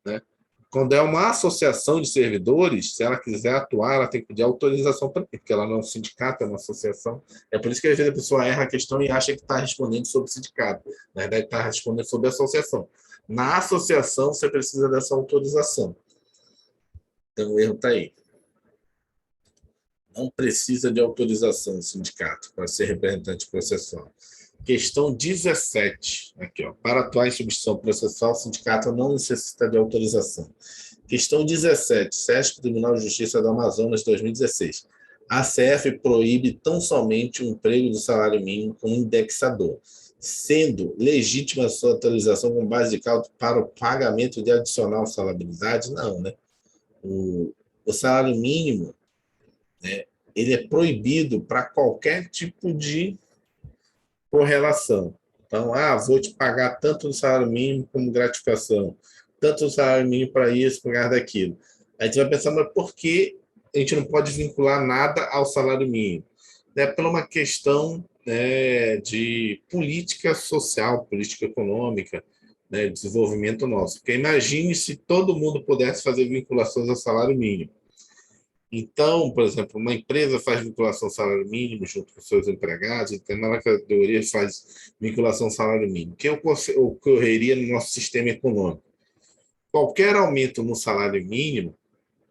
né? Quando é uma associação de servidores, se ela quiser atuar, ela tem que pedir autorização para mim, porque ela não é um sindicato, é uma associação. É por isso que às vezes a pessoa erra a questão e acha que está respondendo sobre o sindicato. Na verdade, está respondendo sobre a associação. Na associação, você precisa dessa autorização. Então, o erro está aí. Não precisa de autorização do sindicato para ser representante processual. Questão 17. Aqui, ó. Para atuar em substituição processual, o sindicato não necessita de autorização. Questão 17. SESC Tribunal de Justiça do Amazonas, 2016. A ACF proíbe tão somente o emprego do salário mínimo como indexador, sendo legítima a sua autorização com base de cálculo para o pagamento de adicional salarialidade? Não, né? O salário mínimo, né, ele é proibido para qualquer tipo de correlação. Então, vou te pagar tanto no salário mínimo como gratificação, tanto no salário mínimo para isso, por causa daquilo. A gente vai pensar, mas por que a gente não pode vincular nada ao salário mínimo? É por uma questão, né, de política social, política econômica, né, desenvolvimento nosso. Porque imagine se todo mundo pudesse fazer vinculações ao salário mínimo. Então, por exemplo, uma empresa faz vinculação ao salário mínimo junto com seus empregados, então na categoria faz vinculação ao salário mínimo. O que ocorreria no nosso sistema econômico? Qualquer aumento no salário mínimo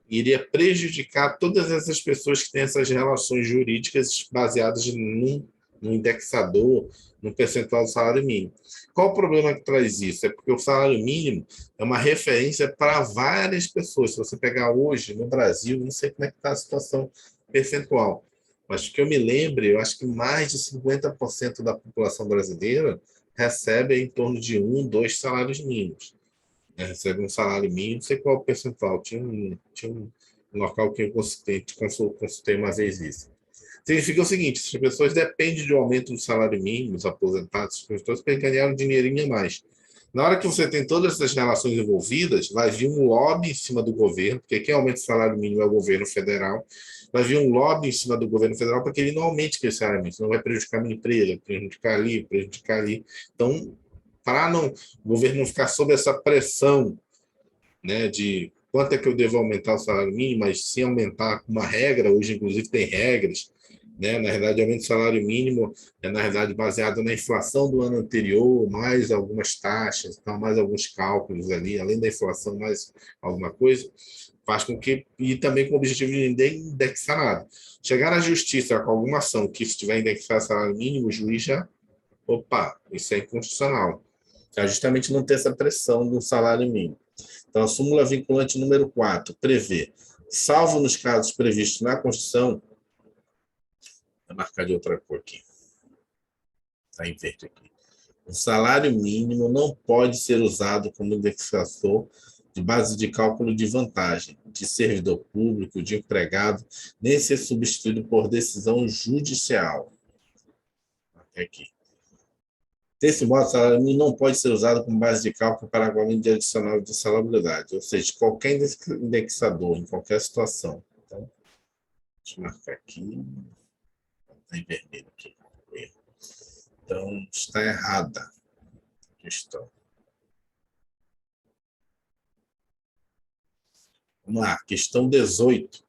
iria prejudicar todas essas pessoas que têm essas relações jurídicas baseadas no indexador, no percentual do salário mínimo. Qual o problema que traz isso? É porque o salário mínimo é uma referência para várias pessoas. Se você pegar hoje no Brasil, não sei como é que está a situação percentual, mas que eu me lembre, eu acho que mais de 50% da população brasileira recebe em torno de 2 salários mínimos, né? Recebe um salário mínimo, não sei qual o percentual, tinha um local que eu consultei uma vez isso. Significa o seguinte: as pessoas dependem de um aumento do salário mínimo, os aposentados, para ganhar um dinheirinho a mais. Na hora que você tem todas essas relações envolvidas, vai vir um lobby em cima do governo, porque quem aumenta o salário mínimo é o governo federal, vai vir um lobby em cima do governo federal para que ele não aumente aquele salário mínimo, senão vai prejudicar a minha empresa, prejudicar ali, prejudicar ali. Então, para o governo não ficar sob essa pressão, né, de quanto é que eu devo aumentar o salário mínimo, mas sem aumentar uma regra, hoje inclusive tem regras, né? Na verdade, o aumento do salário mínimo é, na verdade, baseado na inflação do ano anterior, mais algumas taxas, então, mais alguns cálculos ali, além da inflação, mais alguma coisa, faz com que, e também com o objetivo de ninguém indexar nada. Chegar na justiça com alguma ação que se tiver indexar salário mínimo, o juiz já, opa, isso é inconstitucional. É justamente não ter essa pressão do salário mínimo. Então, a súmula vinculante número 4 prevê, salvo nos casos previstos na Constituição, vou marcar de outra cor aqui, está em verde aqui. O salário mínimo não pode ser usado como indexador de base de cálculo de vantagem de servidor público, de empregado, nem ser substituído por decisão judicial. Aqui. Desse modo, o salário mínimo não pode ser usado como base de cálculo para pagamento de adicional de salubridade, ou seja, qualquer indexador, em qualquer situação. Então, deixa eu marcar aqui. Está em vermelho aqui. Então, está errada a questão. Vamos lá, questão 18.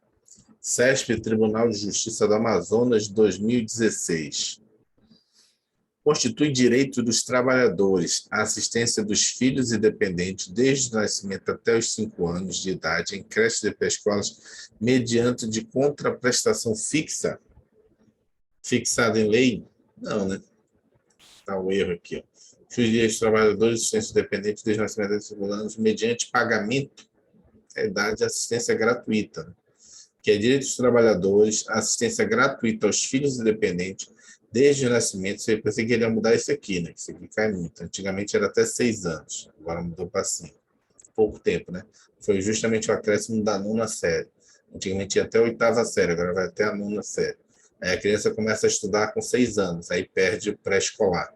SESP, Tribunal de Justiça do Amazonas, 2016. constitui direito dos trabalhadores à assistência dos filhos e dependentes desde o nascimento até os 5 anos de idade em creches e pré-escolas, mediante de contraprestação fixa, fixada em lei? Não, né? Está o erro aqui. Ó. Os direitos dos trabalhadores de assistência dependente desde o nascimento até os 5 anos, mediante pagamento da idade de assistência gratuita, né? Que é direito dos trabalhadores, assistência gratuita aos filhos independentes, desde o nascimento. Eu pensei que ele ia mudar isso aqui, né? Isso aqui cai muito. Antigamente era até 6 anos, agora mudou para 5. Pouco tempo, né? Foi justamente o acréscimo da 9ª série. Antigamente ia até a 8ª série, agora vai até a 9ª série. Aí a criança começa a estudar com 6 anos, aí perde o pré-escolar.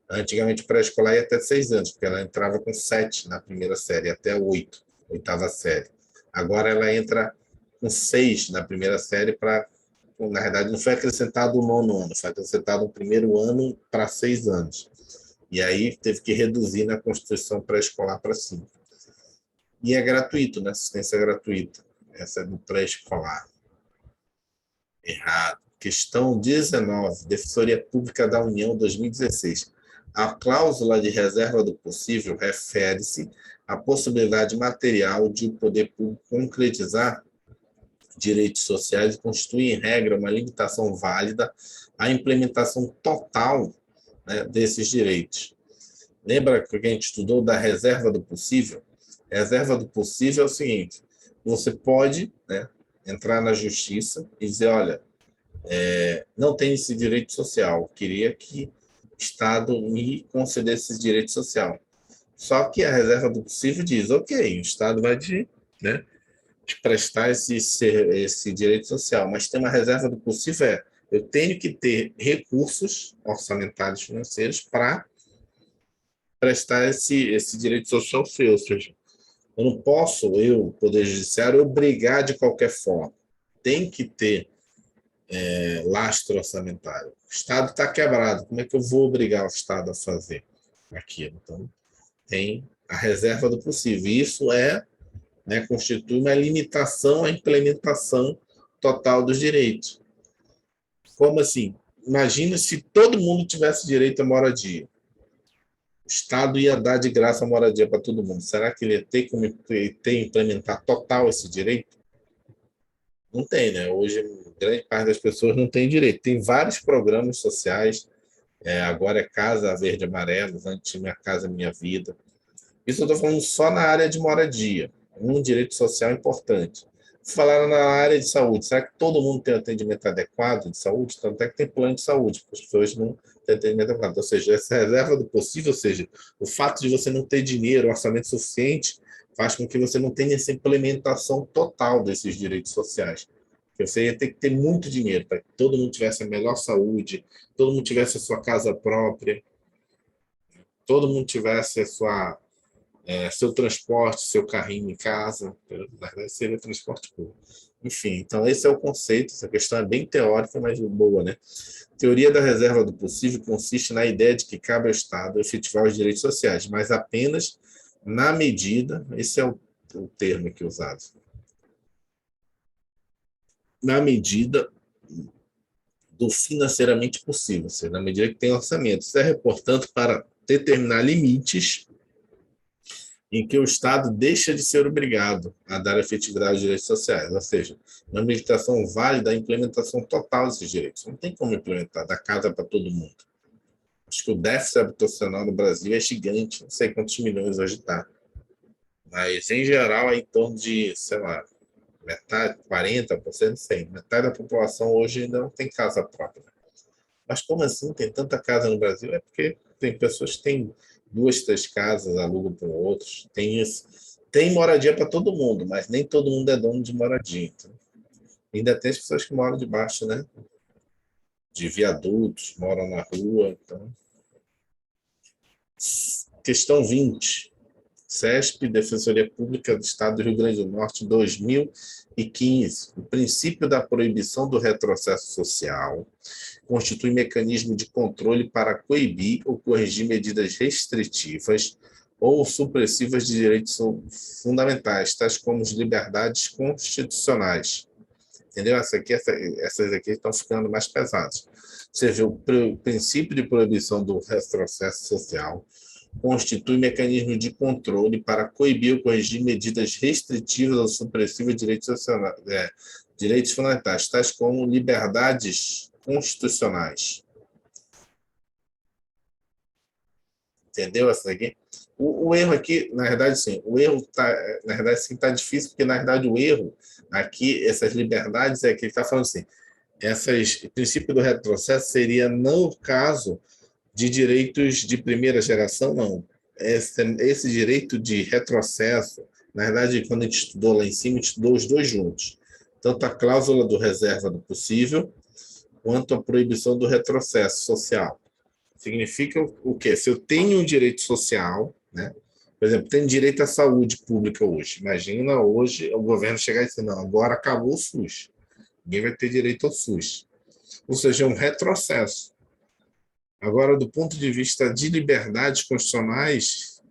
Antigamente o pré-escolar ia até 6 anos, porque ela entrava com 7 na primeira série, até 8, 8ª série. Agora ela entra com 6 na primeira série para, na verdade, não foi acrescentado o 9º ano, foi acrescentado o primeiro ano para 6 anos. E aí teve que reduzir na Constituição pré-escolar para 5. E é gratuito, né? Assistência gratuita. Essa é do pré-escolar. Errado. Questão 19, Defensoria Pública da União 2016. A cláusula de reserva do possível refere-se à possibilidade material de o poder público concretizar direitos sociais e constitui, em regra, uma limitação válida à implementação total, né, desses direitos. Lembra que a gente estudou da reserva do possível? A reserva do possível é o seguinte: você pode, né, entrar na justiça e dizer, olha, não tem esse direito social, queria que o Estado me concedesse esse direito social. Só que a reserva do possível diz, ok, o Estado vai né, te prestar esse direito social, mas tem uma reserva do possível, eu tenho que ter recursos orçamentários financeiros para prestar esse direito social seu, ou seja, eu não posso, Poder Judiciário, obrigar de qualquer forma. Tem que ter lastro orçamentário. O Estado está quebrado, como é que eu vou obrigar o Estado a fazer aquilo? Então, tem a reserva do possível. E isso né, constitui uma limitação à implementação total dos direitos. Como assim? Imagina se todo mundo tivesse direito à moradia. O Estado ia dar de graça a moradia para todo mundo. Será que ele ia ter como implementar total esse direito? Não tem, né? Hoje, grande parte das pessoas não tem direito. Tem vários programas sociais. Agora é Casa Verde e Amarelo, antes Minha Casa Minha Vida. Isso eu estou falando só na área de moradia. Um direito social importante. Falaram na área de saúde. Será que todo mundo tem atendimento adequado de saúde? Tanto é que tem plano de saúde, porque as pessoas não têm atendimento adequado. Ou seja, essa reserva do possível, ou seja, o fato de você não ter dinheiro, orçamento suficiente, faz com que você não tenha essa implementação total desses direitos sociais. Porque você ia ter que ter muito dinheiro para que todo mundo tivesse a melhor saúde, todo mundo tivesse a sua casa própria, todo mundo tivesse seu transporte, seu carrinho em casa, na verdade seria transporte público. Enfim, então esse é o conceito, essa questão é bem teórica, mas boa, né? Teoria da reserva do possível consiste na ideia de que cabe ao Estado efetivar os direitos sociais, mas apenas na medida, esse é o termo aqui usado, na medida do financeiramente possível, ou seja, na medida que tem orçamento. Serve, portanto, para determinar limites em que o Estado deixa de ser obrigado a dar efetividade aos direitos sociais, ou seja, uma limitação válida à implementação total desses direitos. Não tem como implementar, dar casa para todo mundo. Acho que o déficit habitacional no Brasil é gigante, não sei quantos milhões hoje está. Mas, em geral, é em torno de, sei lá, metade, 40%, não sei. Metade da população hoje ainda não tem casa própria. Mas como assim tem tanta casa no Brasil? É porque tem pessoas que têm 2, 3 casas, alugam para outros. Tem isso. Tem moradia para todo mundo, mas nem todo mundo é dono de moradia. Então, ainda tem as pessoas que moram debaixo, né, de viadutos, moram na rua. Então. Questão 20. CESP, Defensoria Pública do Estado do Rio Grande do Norte, 2015. O princípio da proibição do retrocesso social constitui mecanismo de controle para coibir ou corrigir medidas restritivas ou supressivas de direitos fundamentais, tais como as liberdades constitucionais, Entendeu? Essas aqui estão ficando mais pesadas. Ou seja, o princípio de proibição do retrocesso social constitui mecanismo de controle para coibir ou corrigir medidas restritivas ou supressivas de direitos fundamentais, tais como liberdades constitucionais. Entendeu essa aqui? O erro aqui, na verdade, sim, o erro está difícil, porque, na verdade, o erro aqui, essas liberdades, é que ele está falando assim, o princípio do retrocesso seria no caso de direitos de primeira geração, não. Esse direito de retrocesso, na verdade, quando a gente estudou lá em cima, a gente estudou os dois juntos. Tanto a cláusula do reserva do possível, quanto a proibição do retrocesso social. Significa o quê? Se eu tenho um direito social, né? Por exemplo, tenho direito à saúde pública hoje. Imagina hoje o governo chegar e dizer, não, agora acabou o SUS. Ninguém vai ter direito ao SUS. Ou seja, é um retrocesso. Agora, do ponto de vista de liberdades constitucionais,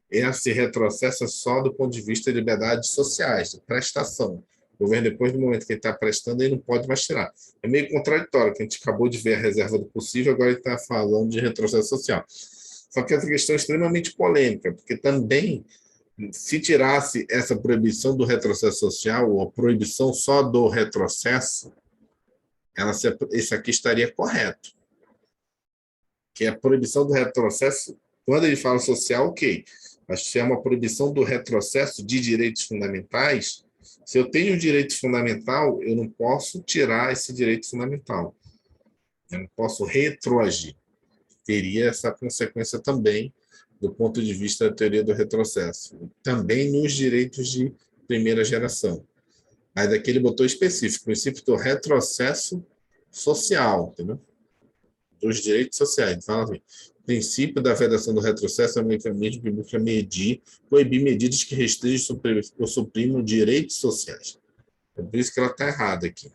esse retrocesso é só do ponto de vista de liberdades sociais, de prestação. O governo, depois do momento que ele está prestando, ele não pode mais tirar. É meio contraditório, que a gente acabou de ver a reserva do possível, agora ele está falando de retrocesso social. Só que essa questão é extremamente polêmica, porque também, se tirasse essa proibição do retrocesso social, ou a proibição só do retrocesso, esse aqui estaria correto. Que é a proibição do retrocesso, quando ele fala social, ok. Mas se é uma proibição do retrocesso de direitos fundamentais, se eu tenho um direito fundamental, eu não posso tirar esse direito fundamental. Eu não posso retroagir. Teria essa consequência também, do ponto de vista da teoria do retrocesso. Também nos direitos de primeira geração. Mas aqui ele botou específico, o princípio do retrocesso social, entendeu? Dos direitos sociais. Fala assim, o princípio da vedação do retrocesso é um mecanismo que busca proibir medidas que restringem ou suprimam direitos sociais. É por isso que ela está errada aqui.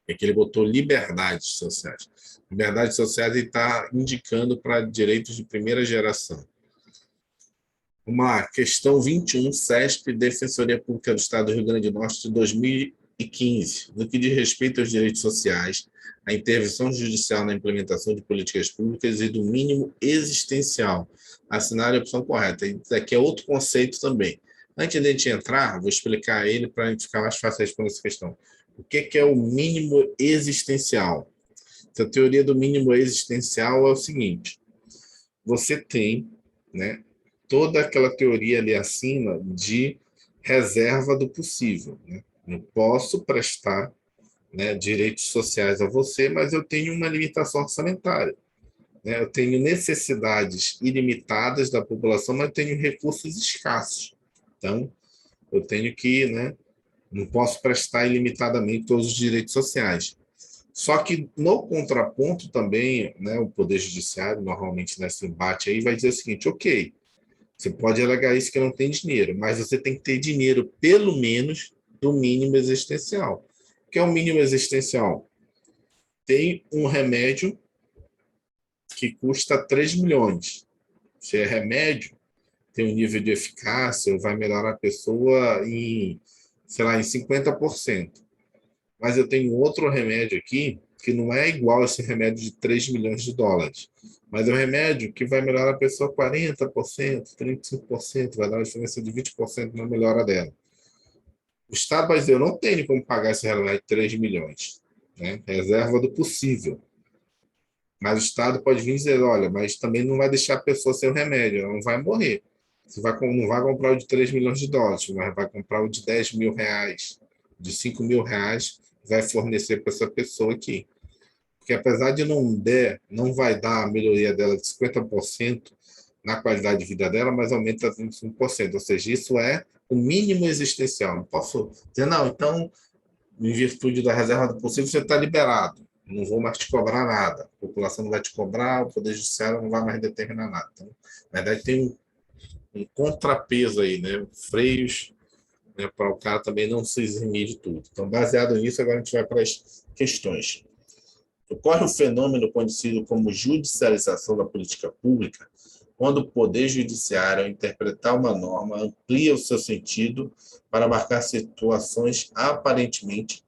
É que ele botou liberdades sociais. Liberdades sociais ele está indicando para direitos de primeira geração. Uma questão 21, CESP, Defensoria Pública do Estado do Rio Grande do Norte, de 2015. No que diz respeito aos direitos sociais, a intervenção judicial na implementação de políticas públicas e do mínimo existencial. Assinar a opção correta. Isso aqui é outro conceito também. Antes de a gente entrar, vou explicar ele para a gente ficar mais fácil responder essa questão. O que é o mínimo existencial? A teoria do mínimo existencial é o seguinte. Você tem, né, toda aquela teoria ali acima de reserva do possível. Né? Não posso prestar, né, direitos sociais a você, mas eu tenho uma limitação orçamentária. Né? Eu tenho necessidades ilimitadas da população, mas eu tenho recursos escassos. Então, eu tenho que, né, não posso prestar ilimitadamente todos os direitos sociais. Só que, no contraponto também, né, o Poder Judiciário, normalmente nesse embate aí, vai dizer o seguinte, ok, você pode alegar isso que não tem dinheiro, mas você tem que ter dinheiro, pelo menos, do mínimo existencial. O que é o mínimo existencial? Tem um remédio que custa 3 milhões. Se é remédio, tem um nível de eficácia, vai melhorar a pessoa em, sei lá, em 50%. Mas eu tenho outro remédio aqui, que não é igual a esse remédio de 3 milhões de dólares. Mas é um remédio que vai melhorar a pessoa 40%, 35%, vai dar uma diferença de 20% na melhora dela. O Estado vai dizer, eu não tenho como pagar esse remédio de 3 milhões. Né? Reserva do possível. Mas o Estado pode vir dizer, olha, mas também não vai deixar a pessoa sem o remédio, ela não vai morrer. Você não vai comprar o de 3 milhões de dólares, mas vai comprar o de 10 mil reais, de 5 mil reais, vai fornecer para essa pessoa aqui. Porque apesar de não vai dar a melhoria dela de 50% na qualidade de vida dela, mas aumenta 25%. Ou seja, isso é o mínimo existencial. Não posso dizer, não, então, em virtude da reserva do possível, você está liberado. Não vou mais te cobrar nada. A população não vai te cobrar, o Poder Judiciário não vai mais determinar nada. Então, na verdade, tem um contrapeso aí, né? Freios, né, para o cara também não se eximir de tudo. Então, baseado nisso, agora a gente vai para as questões. Ocorre um fenômeno conhecido como judicialização da política pública, quando o Poder Judiciário, ao interpretar uma norma, amplia o seu sentido para abarcar situações aparentemente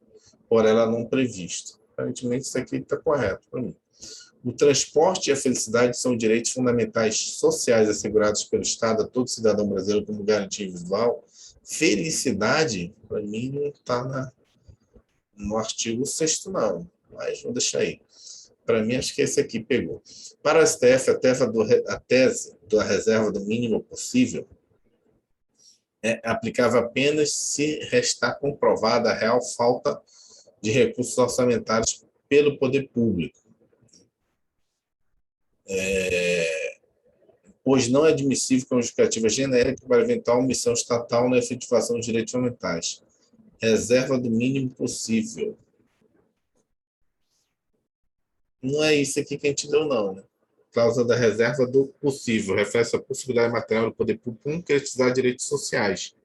por ela não previstas. Aparentemente, isso aqui está correto para mim. O transporte e a felicidade são direitos fundamentais sociais assegurados pelo Estado a todo cidadão brasileiro como garantia individual. Felicidade, para mim, não está no artigo 6º, não, mas vou deixar aí. Para mim, acho que esse aqui pegou. Para o STF, a tese da reserva do mínimo possível é aplicável apenas se restar comprovada a real falta de recursos orçamentários pelo poder público. Pois não é admissível como justificativa genérica para eventual omissão estatal na efetivação dos direitos fundamentais. Reserva do mínimo possível. Não é isso aqui que a gente deu, não, né? Cláusula da reserva do possível. Refere-se à possibilidade material do poder público concretizar direitos sociais,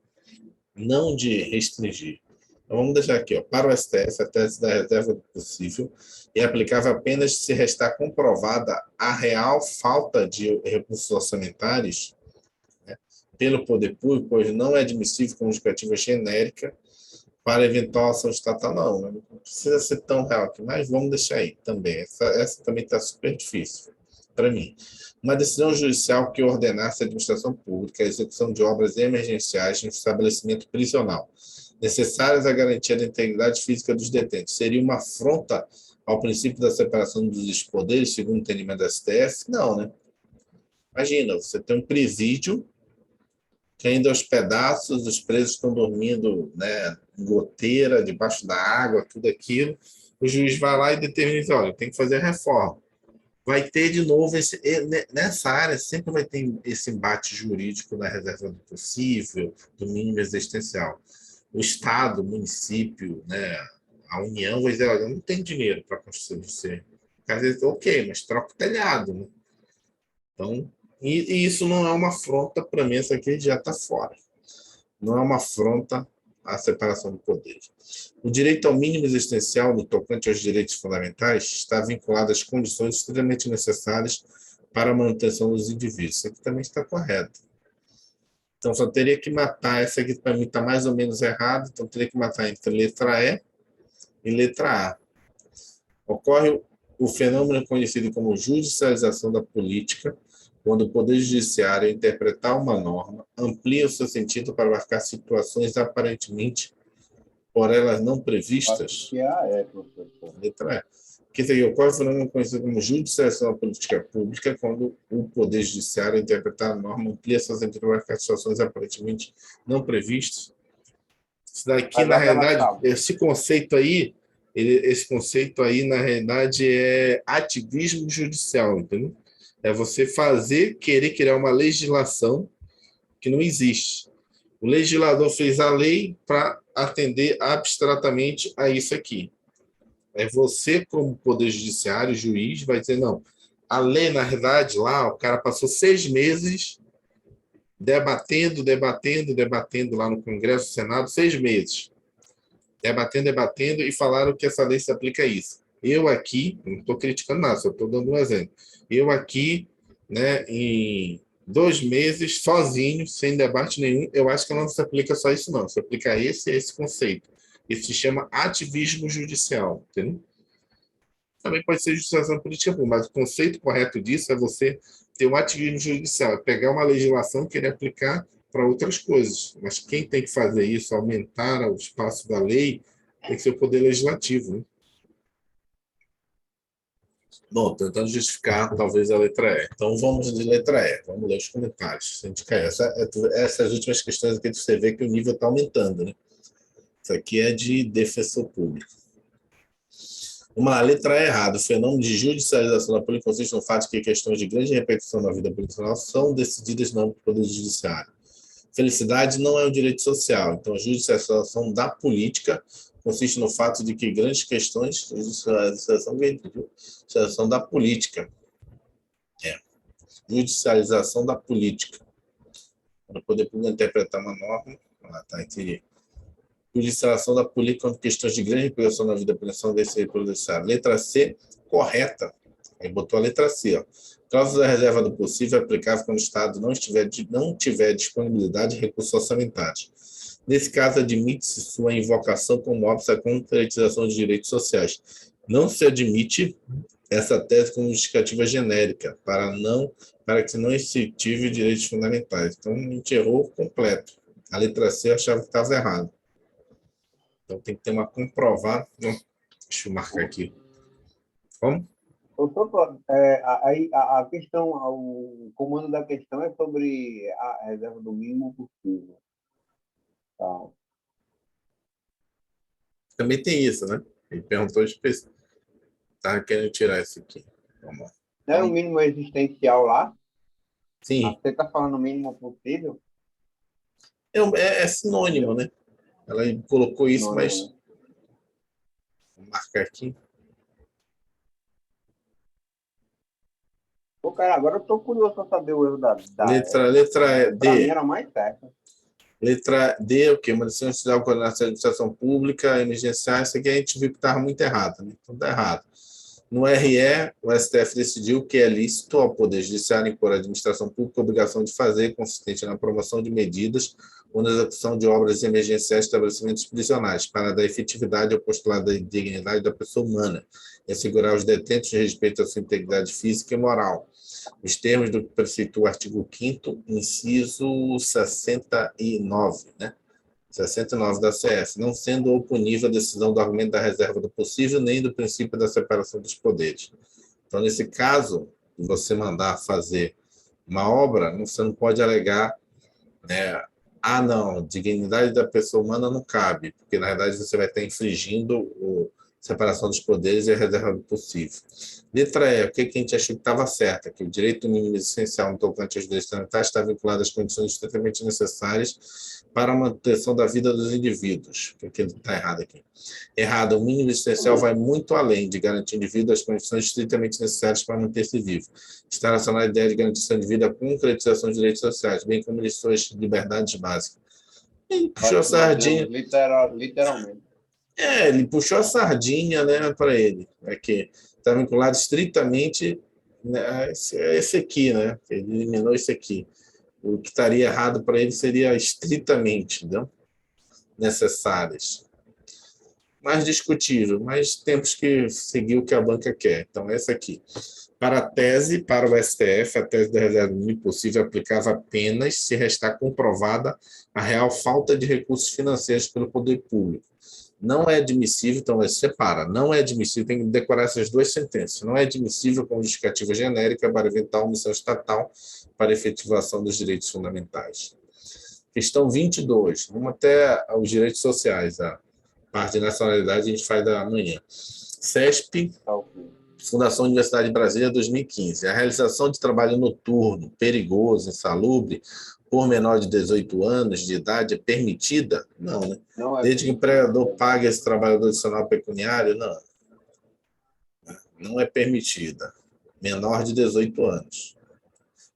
não de restringir. Então, vamos deixar aqui, ó. Para o STF, a tese da reserva do possível é aplicável apenas se restar comprovada a real falta de recursos orçamentários, né, pelo poder público, pois não é admissível como justificativa genérica para eventual ação estatal, não. Né? Não precisa ser tão real aqui, mas vamos deixar aí também. Essa também está super difícil para mim. Uma decisão judicial que ordenasse a administração pública a execução de obras emergenciais no estabelecimento prisional, necessárias à garantia da integridade física dos detentos, seria uma afronta ao princípio da separação dos poderes, segundo o entendimento da STF? Não, né? Imagina, você tem um presídio caindo aos pedaços, os presos estão dormindo, né, em goteira, debaixo da água, tudo aquilo. O juiz vai lá e determina, olha, tem que fazer a reforma. Vai ter de novo nessa área sempre vai ter esse embate jurídico da reserva do possível, do mínimo existencial. O Estado, o município, né, a União vai dizer, olha, não tem dinheiro para construir você. Às vezes, ok, mas troca o telhado, né? Então, e isso não é uma afronta, para mim, essa aqui já está fora. Não é uma afronta à separação de poderes. O direito ao mínimo existencial no tocante aos direitos fundamentais está vinculado às condições extremamente necessárias para a manutenção dos indivíduos. Isso aqui também está correto. Então, só teria que matar, essa aqui para mim está mais ou menos errado, então teria que matar entre letra E e letra A. Ocorre o fenômeno conhecido como judicialização da política, quando o Poder Judiciário, ao interpretar uma norma, amplia o seu sentido para abarcar situações aparentemente por elas não previstas. Que é, professor. Letra E. Que seria, ocorre o fenômeno conhecido como judicialização da política pública, quando o Poder Judiciário, ao interpretar a norma, amplia seu sentido para abarcar situações aparentemente não previstas. Isso daqui, na realidade, esse conceito aí, na realidade, é ativismo judicial, entendeu? É você querer criar uma legislação que não existe. O legislador fez a lei para atender abstratamente a isso aqui. É você, como Poder Judiciário, juiz, vai dizer, não, a lei, na realidade, lá, o cara passou 6 meses debatendo lá no Congresso, no Senado, 6 meses. Debatendo, e falaram que essa lei se aplica a isso. Eu aqui, não estou criticando nada, só estou dando um exemplo. Eu aqui, né, em 2 meses, sozinho, sem debate nenhum, eu acho que não se aplica só isso, não. Se aplica esse conceito. Isso se chama ativismo judicial, entendeu? Também pode ser judicialização política pública, mas o conceito correto disso é você ter um ativismo judicial, é pegar uma legislação e querer aplicar para outras coisas. Mas quem tem que fazer isso, aumentar o espaço da lei, tem que ser o Poder Legislativo, né? Bom, tentando justificar, talvez, a letra E. Então, vamos de letra E. Vamos ler os comentários. Essas últimas questões aqui, você vê que o nível está aumentando, né? Isso aqui é de defensor público. Uma letra E errada. O fenômeno de judicialização da política consiste no fato de que questões de grande repercussão na vida política são decididas no âmbito do Poder Judiciário. Felicidade não é um direito social. Então, a judicialização da política consiste no fato de que grandes questões, judicialização da política. Judicialização da política. Para poder interpretar uma norma, entendi. Judicialização da política quando questões de grande repercussão na vida política são decididas pelo judiciário. Letra C, correta. Aí botou a letra C, ó. Cláusula da reserva do possível é aplicável quando o Estado não tiver disponibilidade de recursos orçamentários. Nesse caso, admite-se sua invocação como óbvio à concretização de direitos sociais. Não se admite essa tese como justificativa genérica, para que não efetive direitos fundamentais. Então, a gente errou completo. A letra C eu achava que estava errado. Então, tem que ter uma comprovada. Deixa eu marcar aqui. Como? A questão, o comando da questão é sobre a reserva do mínimo possível. Tá. Também tem isso, né? Ele perguntou específico. Estava querendo tirar isso aqui. Vamos lá. Não é o mínimo existencial lá? Sim. Você está falando o mínimo possível? É sinônimo, né? Ela colocou isso, Sinônimo, mas... né? Vou marcar aqui. Pô, cara, agora eu estou curioso para saber o erro Letra Para mim D. era mais certo. Letra D, o quê? Uma decisão de coordenação da administração pública, emergencial, isso aqui a gente viu que estava muito errado, né? Então está errado. No RE, o STF decidiu que é lícito ao Poder Judiciário impor à administração pública a obrigação de fazer, consistente na promoção de medidas ou na execução de obras emergenciais de estabelecimentos prisionais, para dar efetividade ao postulado da dignidade da pessoa humana e assegurar aos detentos respeito à sua integridade física e moral. Os termos do que preceitua o artigo 5º, inciso 69, né? 69 da CS, não sendo oponível a decisão do argumento da reserva do possível, nem do princípio da separação dos poderes. Então, nesse caso, você mandar fazer uma obra, você não pode alegar, né, não, dignidade da pessoa humana não cabe, porque, na verdade, você vai estar infringindo a separação dos poderes e a reserva do possível. Letra E, o que a gente achou que estava certo? Que o direito mínimo essencial no tocante aos direitos fundamentais está vinculado às condições estritamente necessárias para a manutenção da vida dos indivíduos. O que está errado aqui? Errado, o mínimo essencial vai muito além de garantir ao indivíduo as condições estritamente necessárias para manter-se vivo. Está relacionado à ideia de garantição de vida, a concretização de direitos sociais, bem como de suas liberdades básicas. Ele puxou a sardinha. Literalmente. Ele puxou a sardinha, né, para ele. É que está vinculado estritamente, né, esse aqui, né? Ele eliminou esse aqui. O que estaria errado para ele seria estritamente, não? Necessárias. Mais discutível, mas temos que seguir o que a banca quer. Então, essa aqui. Para a tese, para o STF, a tese da reserva mínima possível aplicava apenas se restar comprovada a real falta de recursos financeiros pelo poder público. Não é admissível, então separa, não é admissível, tem que decorar essas duas sentenças, não é admissível como justificativa genérica para eventual omissão estatal para efetivação dos direitos fundamentais. Questão 22, vamos até os direitos sociais, a parte de nacionalidade a gente faz amanhã. CESP, Fundação Universidade de Brasília, 2015. A realização de trabalho noturno, perigoso, insalubre, por menor de 18 anos de idade é permitida? Não, né? Desde que o empregador pague esse trabalhador adicional pecuniário, não. Não é permitida. Menor de 18 anos.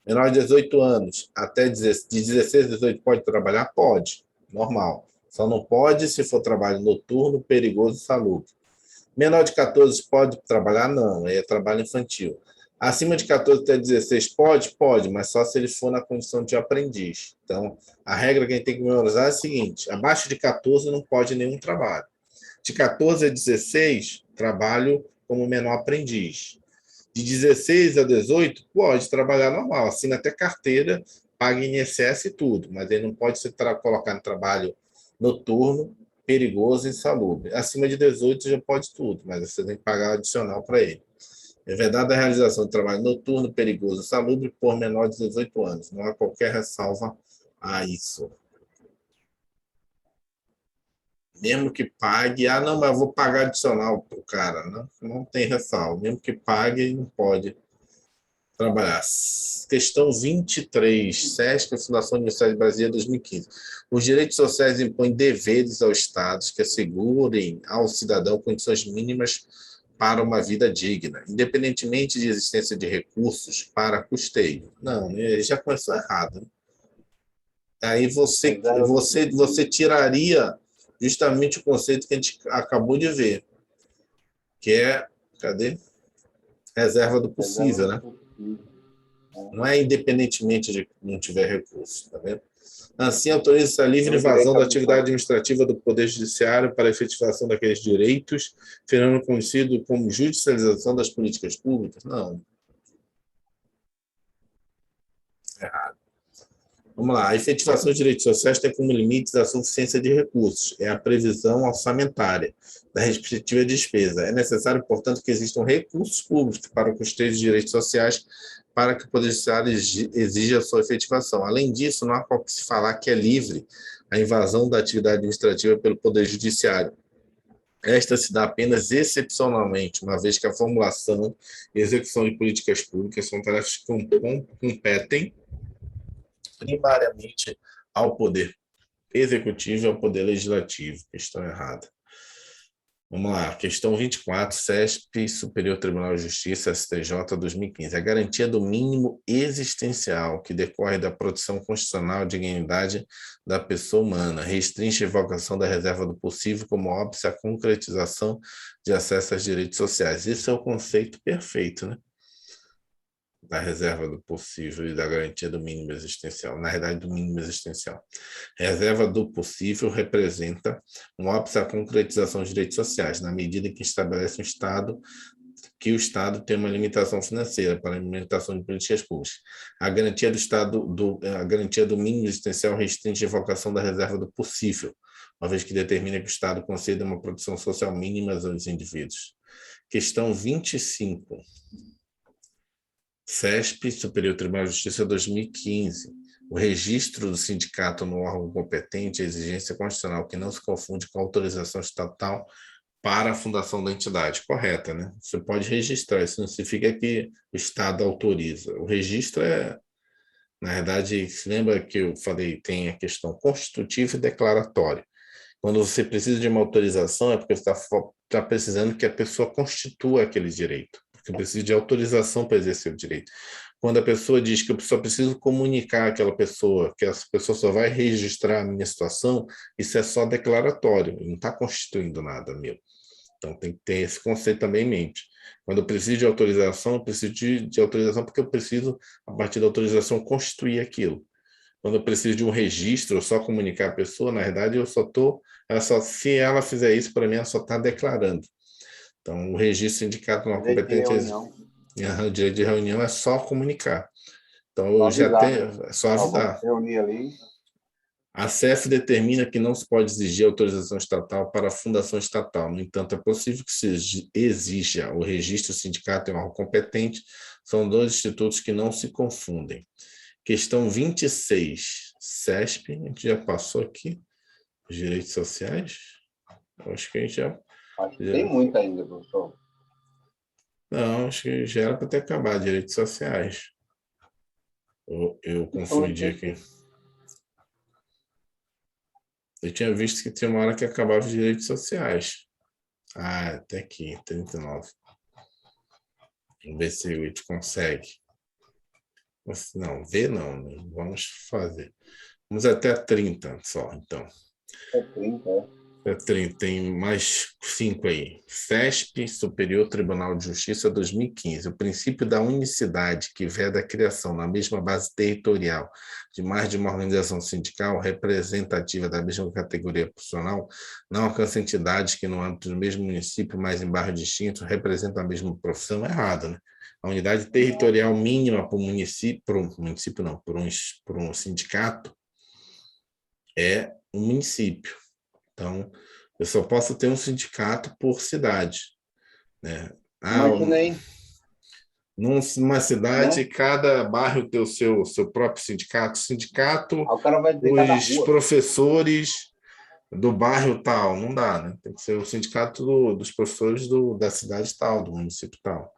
Menor de 18 anos, até de 16 a 18 pode trabalhar? Pode, normal. Só não pode se for trabalho noturno, perigoso e insalubre. Menor de 14 pode trabalhar? Não, é trabalho infantil. Acima de 14 até 16 pode? Pode, mas só se ele for na condição de aprendiz. Então, a regra que a gente tem que memorizar é a seguinte: abaixo de 14 não pode nenhum trabalho. De 14 a 16, trabalho como menor aprendiz. De 16 a 18, pode trabalhar normal, assina até carteira, paga INSS e tudo, mas ele não pode ser colocar no trabalho noturno, perigoso e insalubre. Acima de 18 já pode tudo, mas você tem que pagar adicional para ele. É vedada a realização de trabalho noturno, perigoso e insalubre por menor de 18 anos. Não há qualquer ressalva a isso. Mesmo que pague, não, mas eu vou pagar adicional para o cara. Não tem ressalva. Mesmo que pague, ele não pode trabalhar. Questão 23, SESC, Fundação Universidade de Brasília, 2015. Os direitos sociais impõem deveres aos Estados que assegurem ao cidadão condições mínimas para uma vida digna, independentemente de existência de recursos para custeio. Não, ele já começou errado. Né? Aí você tiraria justamente o conceito que a gente acabou de ver, que é, cadê? Reserva do possível, né? Não é independentemente de que não tiver recurso, tá vendo? Assim, autoriza a livre Tem o invasão direito da à atividade visão. administrativa do Poder Judiciário para a efetivação daqueles direitos, fenômeno conhecido como judicialização das políticas públicas? Não. Errado. Vamos lá. A efetivação de direitos sociais tem como limites a suficiência de recursos. É a previsão orçamentária da respectiva despesa. É necessário, portanto, que existam recursos públicos para o custeio de direitos sociais para que o Poder Judiciário exija a sua efetivação. Além disso, não há como se falar que é livre a invasão da atividade administrativa pelo Poder Judiciário. Esta se dá apenas excepcionalmente, uma vez que a formulação e execução de políticas públicas são tarefas que competem primariamente ao Poder Executivo e ao Poder Legislativo. Questão errada. Vamos lá, questão 24, CESP, Superior Tribunal de Justiça, STJ, 2015. A garantia do mínimo existencial que decorre da proteção constitucional à dignidade da pessoa humana restringe a invocação da reserva do possível como óbice à concretização de acesso aos direitos sociais. Esse é o conceito perfeito, né? Da reserva do possível e da garantia do mínimo existencial. Na realidade, do mínimo existencial. Reserva do possível representa um óbice à concretização dos direitos sociais, na medida em que estabelece que o Estado tem uma limitação financeira para a implementação de políticas públicas. A garantia do mínimo existencial restringe a invocação da reserva do possível, uma vez que determina que o Estado conceda uma proteção social mínima aos indivíduos. Questão 25. CESP, Superior Tribunal de Justiça, 2015. O registro do sindicato no órgão competente é exigência constitucional que não se confunde com a autorização estatal para a fundação da entidade. Correta, né? Você pode registrar, isso não significa que o Estado autoriza. O registro na verdade, se lembra que eu falei, tem a questão constitutiva e declaratória. Quando você precisa de uma autorização, é porque você está precisando que a pessoa constitua aquele direito. Porque precisa de autorização para exercer o direito. Quando a pessoa diz que eu só preciso comunicar àquela pessoa, que essa pessoa só vai registrar a minha situação, isso é só declaratório, não está constituindo nada meu. Então tem que ter esse conceito também em mente. Quando eu preciso de autorização, eu preciso de autorização porque eu preciso, a partir da autorização, constituir aquilo. Quando eu preciso de um registro, só comunicar a pessoa, na verdade, se ela fizer isso, para mim, ela só está declarando. Então, o registro sindicato não Direito de competente, reunião. o direito de reunião é só comunicar. Então, Só eu já avisar. tenho, é só Ó, vamos avisar. se reunir ali. A CEF determina que não se pode exigir autorização estatal para a fundação estatal. No entanto, é possível que se exija o registro sindicato em órgão competente. São dois institutos que não se confundem. Questão 26, CESP, a gente já passou aqui, os direitos sociais. Eu acho que a gente Acho que tem muito ainda, professor. Não, acho que já era para ter acabado, direitos sociais. Eu confundi aqui. Eu tinha visto que tinha uma hora que acabava os direitos sociais. Ah, até aqui, 39. Vamos ver se a gente consegue. Não, ver não, né? Vamos fazer. Vamos até 30 só, então. É 30, é. É 30, tem mais 5 aí. CESP, Superior Tribunal de Justiça, 2015. O princípio da unicidade, que veda a criação na mesma base territorial de mais de uma organização sindical representativa da mesma categoria profissional, não alcança entidades que, no âmbito do mesmo município, mas em bairros distintos, representam a mesma profissão. Errado, né? A unidade territorial mínima para um sindicato é um município. Então, eu só posso ter um sindicato por cidade, né? Imaginei. Numa cidade, Né? cada bairro tem o seu próprio sindicato. Sindicato, Aí o cara vai dizer cada os rua. professores do bairro tal. Não dá, né? Tem que ser o sindicato dos professores da cidade tal, do município tal.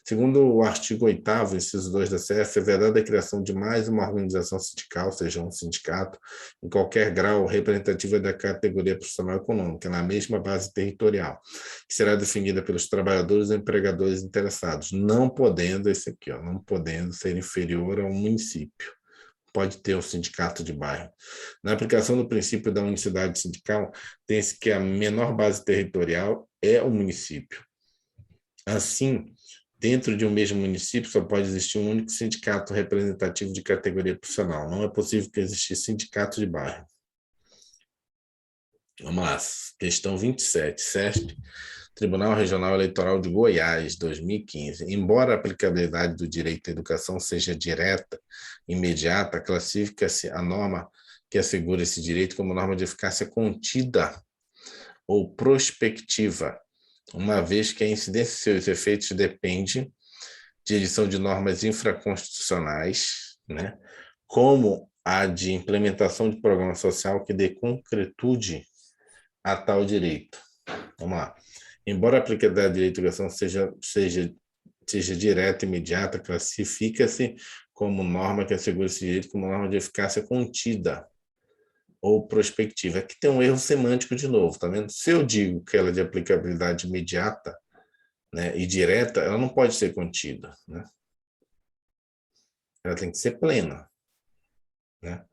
Segundo o artigo 8º, inciso 2 da CF, é vedada a criação de mais uma organização sindical, seja um sindicato, em qualquer grau representativa da categoria profissional econômica, na mesma base territorial, que será definida pelos trabalhadores e empregadores interessados, não podendo, esse aqui, não podendo ser inferior a um município. Pode ter um sindicato de bairro. Na aplicação do princípio da unicidade sindical, tem-se que a menor base territorial é o município. Assim, Dentro de um mesmo município só pode existir um único sindicato representativo de categoria profissional. Não é possível que existisse sindicato de bairro. Vamos lá, questão 27, CESP, Tribunal Regional Eleitoral de Goiás, 2015. Embora a aplicabilidade do direito à educação seja direta, imediata, classifica-se a norma que assegura esse direito como norma de eficácia contida ou prospectiva, uma vez que a incidência de seus efeitos depende de edição de normas infraconstitucionais, né, como a de implementação de programa social que dê concretude a tal direito. Vamos lá. Embora a aplicabilidade do direito à educação seja direta e imediata, classifica-se como norma que assegura esse direito como norma de eficácia contida ou prospectiva. Aqui tem um erro semântico de novo, tá vendo? Se eu digo que ela é de aplicabilidade imediata, né, e direta, ela não pode ser contida, né? Ela tem que ser plena, né?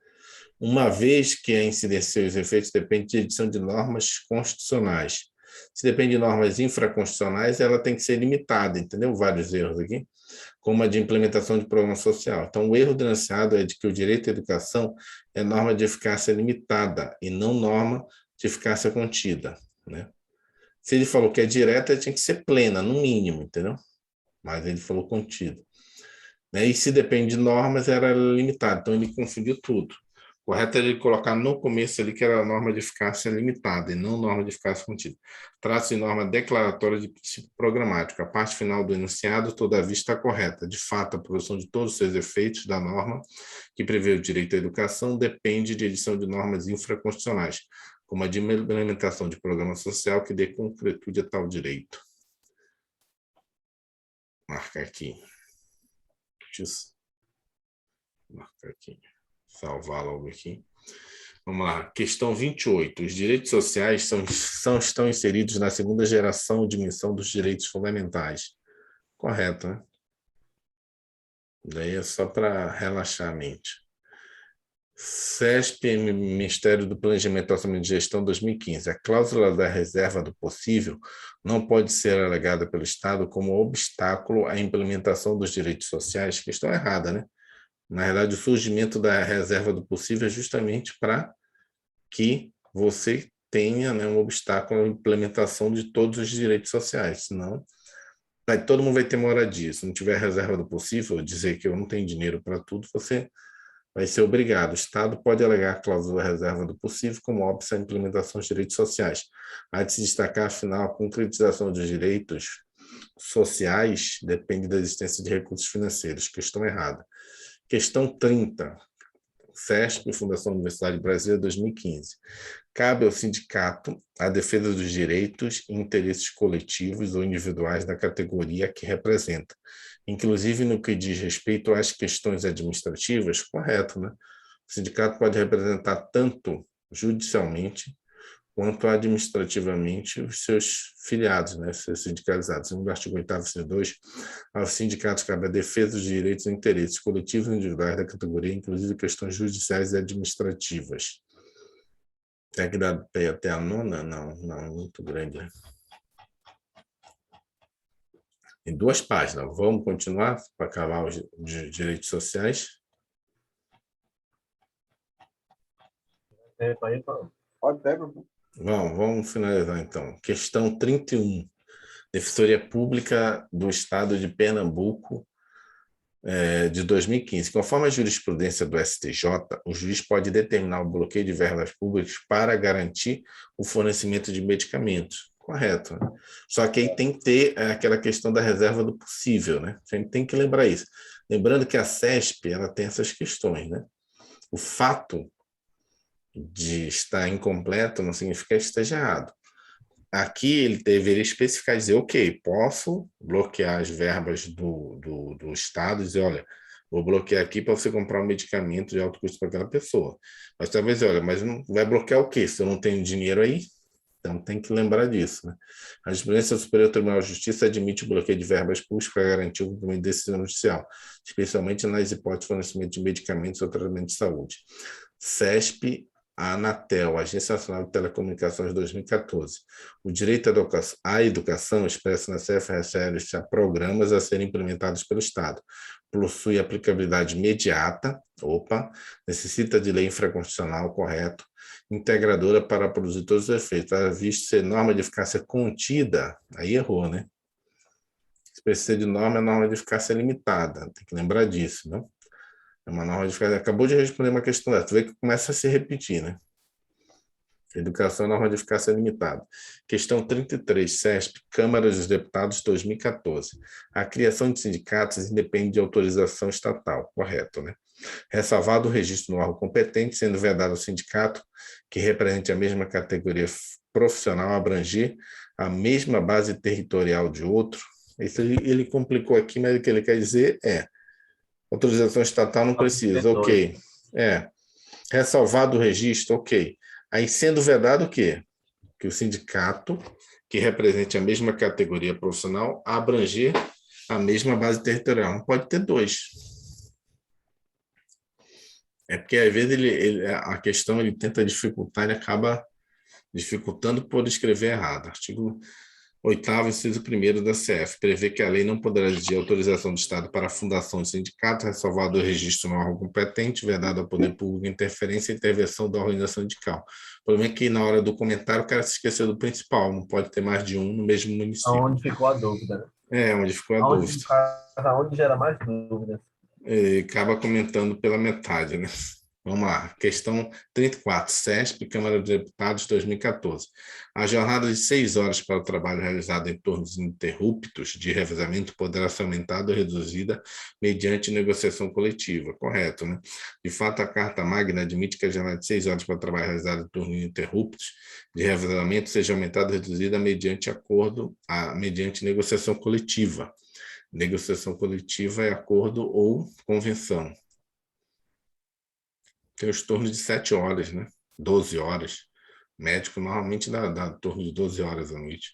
Uma vez que a incidência e os efeitos depende de edição de normas constitucionais. Se depende de normas infraconstitucionais, ela tem que ser limitada, entendeu? Vários erros aqui, como a de implementação de programa social. Então, o erro denunciado é de que o direito à educação é norma de eficácia limitada e não norma de eficácia contida, né? Se ele falou que é direta, tinha que ser plena, no mínimo, entendeu? Mas ele falou contida. Né? E se depende de normas, era limitado. Então, ele confundiu tudo. Correto é ele colocar no começo ali que era a norma de eficácia limitada e não norma de eficácia contida. Trata-se de norma declaratória de princípio programático. A parte final do enunciado, todavia, está correta. De fato, a produção de todos os seus efeitos da norma que prevê o direito à educação depende de edição de normas infraconstitucionais, como a de implementação de programa social que dê concretude a tal direito. Marca aqui. Marca aqui. Salvar logo aqui. Vamos lá. Questão 28. Os direitos sociais estão inseridos na segunda geração ou dimensão dos direitos fundamentais. Correto, né? Daí é só para relaxar a mente. CESP, Ministério do Planejamento e Orçamento de Gestão 2015. A cláusula da reserva do possível não pode ser alegada pelo Estado como obstáculo à implementação dos direitos sociais. Questão errada, né? Na verdade, o surgimento da reserva do possível é justamente para que você tenha, né, um obstáculo à implementação de todos os direitos sociais. Senão, todo mundo vai ter moradia. Se não tiver reserva do possível, dizer que eu não tenho dinheiro para tudo, você vai ser obrigado. O Estado pode alegar a cláusula reserva do possível como óbice à implementação dos direitos sociais. Há de se destacar, afinal, a concretização dos direitos sociais depende da existência de recursos financeiros. Questão errada. Questão 30. CESP, Fundação Universidade Brasileira, 2015. Cabe ao sindicato a defesa dos direitos e interesses coletivos ou individuais da categoria que representa, inclusive no que diz respeito às questões administrativas, correto, né? O sindicato pode representar tanto judicialmente quanto administrativamente os seus filiados, né, seus sindicalizados. No artigo 8º, inciso 2, aos sindicatos cabe a defesa dos direitos e interesses coletivos e individuais da categoria, inclusive questões judiciais e administrativas. Tem que dar pé até a nona? Não, muito grande. Em 2 páginas. Vamos continuar para acabar os direitos sociais? Pode ser, professor. Vamos finalizar então. Questão 31. Defensoria Pública do Estado de Pernambuco, de 2015. Conforme a jurisprudência do STJ, o juiz pode determinar o bloqueio de verbas públicas para garantir o fornecimento de medicamentos. Correto, né? Só que aí tem que ter aquela questão da reserva do possível, né? A gente tem que lembrar isso. Lembrando que a CESP, ela tem essas questões, né? O fato de estar incompleto não significa que esteja errado. Aqui ele deveria especificar, dizer, ok, posso bloquear as verbas do Estado, dizer, olha, vou bloquear aqui para você comprar um medicamento de alto custo para aquela pessoa. Mas talvez, olha, mas não vai bloquear o quê? Se eu não tenho dinheiro aí? Então tem que lembrar disso, né? A jurisprudência do Superior Tribunal de Justiça admite o bloqueio de verbas públicas para garantir o cumprimento de decisão judicial, especialmente nas hipóteses de fornecimento de medicamentos ou tratamento de saúde. CESP a Anatel, Agência Nacional de Telecomunicações, 2014. O direito à educação expresso na CF refere-se a programas a serem implementados pelo Estado. Possui aplicabilidade imediata, necessita de lei infraconstitucional, correto, integradora para produzir todos os efeitos, visto ser norma de eficácia contida, aí errou, né? Se precisa de norma, é norma de eficácia limitada, tem que lembrar disso, não? É uma norma de eficácia. Acabou de responder uma questão dessa, tu vê que começa a se repetir, né? Educação, norma de eficácia limitada. Questão 33, CESP, Câmara dos Deputados, 2014. A criação de sindicatos independe de autorização estatal, correto, né? Ressalvado o registro no órgão competente, sendo vedado ao sindicato que represente a mesma categoria profissional abranger a mesma base territorial de outro. Isso ele complicou aqui, mas o que ele quer dizer é autorização estatal não precisa, ok. Ressalvado o registro, ok. Aí, sendo vedado o quê? Que o sindicato, que represente a mesma categoria profissional, abranger a mesma base territorial. Não pode ter dois. É porque, às vezes, a questão ele tenta dificultar e acaba dificultando por escrever errado. Artigo 8º, inciso 1º da CF, prevê que a lei não poderá exigir autorização do Estado para a fundação de sindicato, ressalvado o registro no órgão competente, vedado ao poder público interferência e intervenção da organização sindical. O problema é que, na hora do comentário, o cara se esqueceu do principal, não pode ter mais de um no mesmo município. Onde ficou a dúvida, né? Onde ficou a dúvida. Onde gera mais dúvidas. E acaba comentando pela metade, né? Vamos lá, questão 34, CESP, Câmara dos Deputados, 2014. A jornada de 6 horas para o trabalho realizado em turnos ininterruptos de revezamento poderá ser aumentada ou reduzida mediante negociação coletiva, correto, né? De fato, a Carta Magna admite que a jornada de 6 horas para o trabalho realizado em turnos ininterruptos de revezamento seja aumentada ou reduzida mediante mediante negociação coletiva. Negociação coletiva é acordo ou convenção. Tem os turnos de 7 horas, né? 12 horas. Médico normalmente dá turno de 12 horas à noite.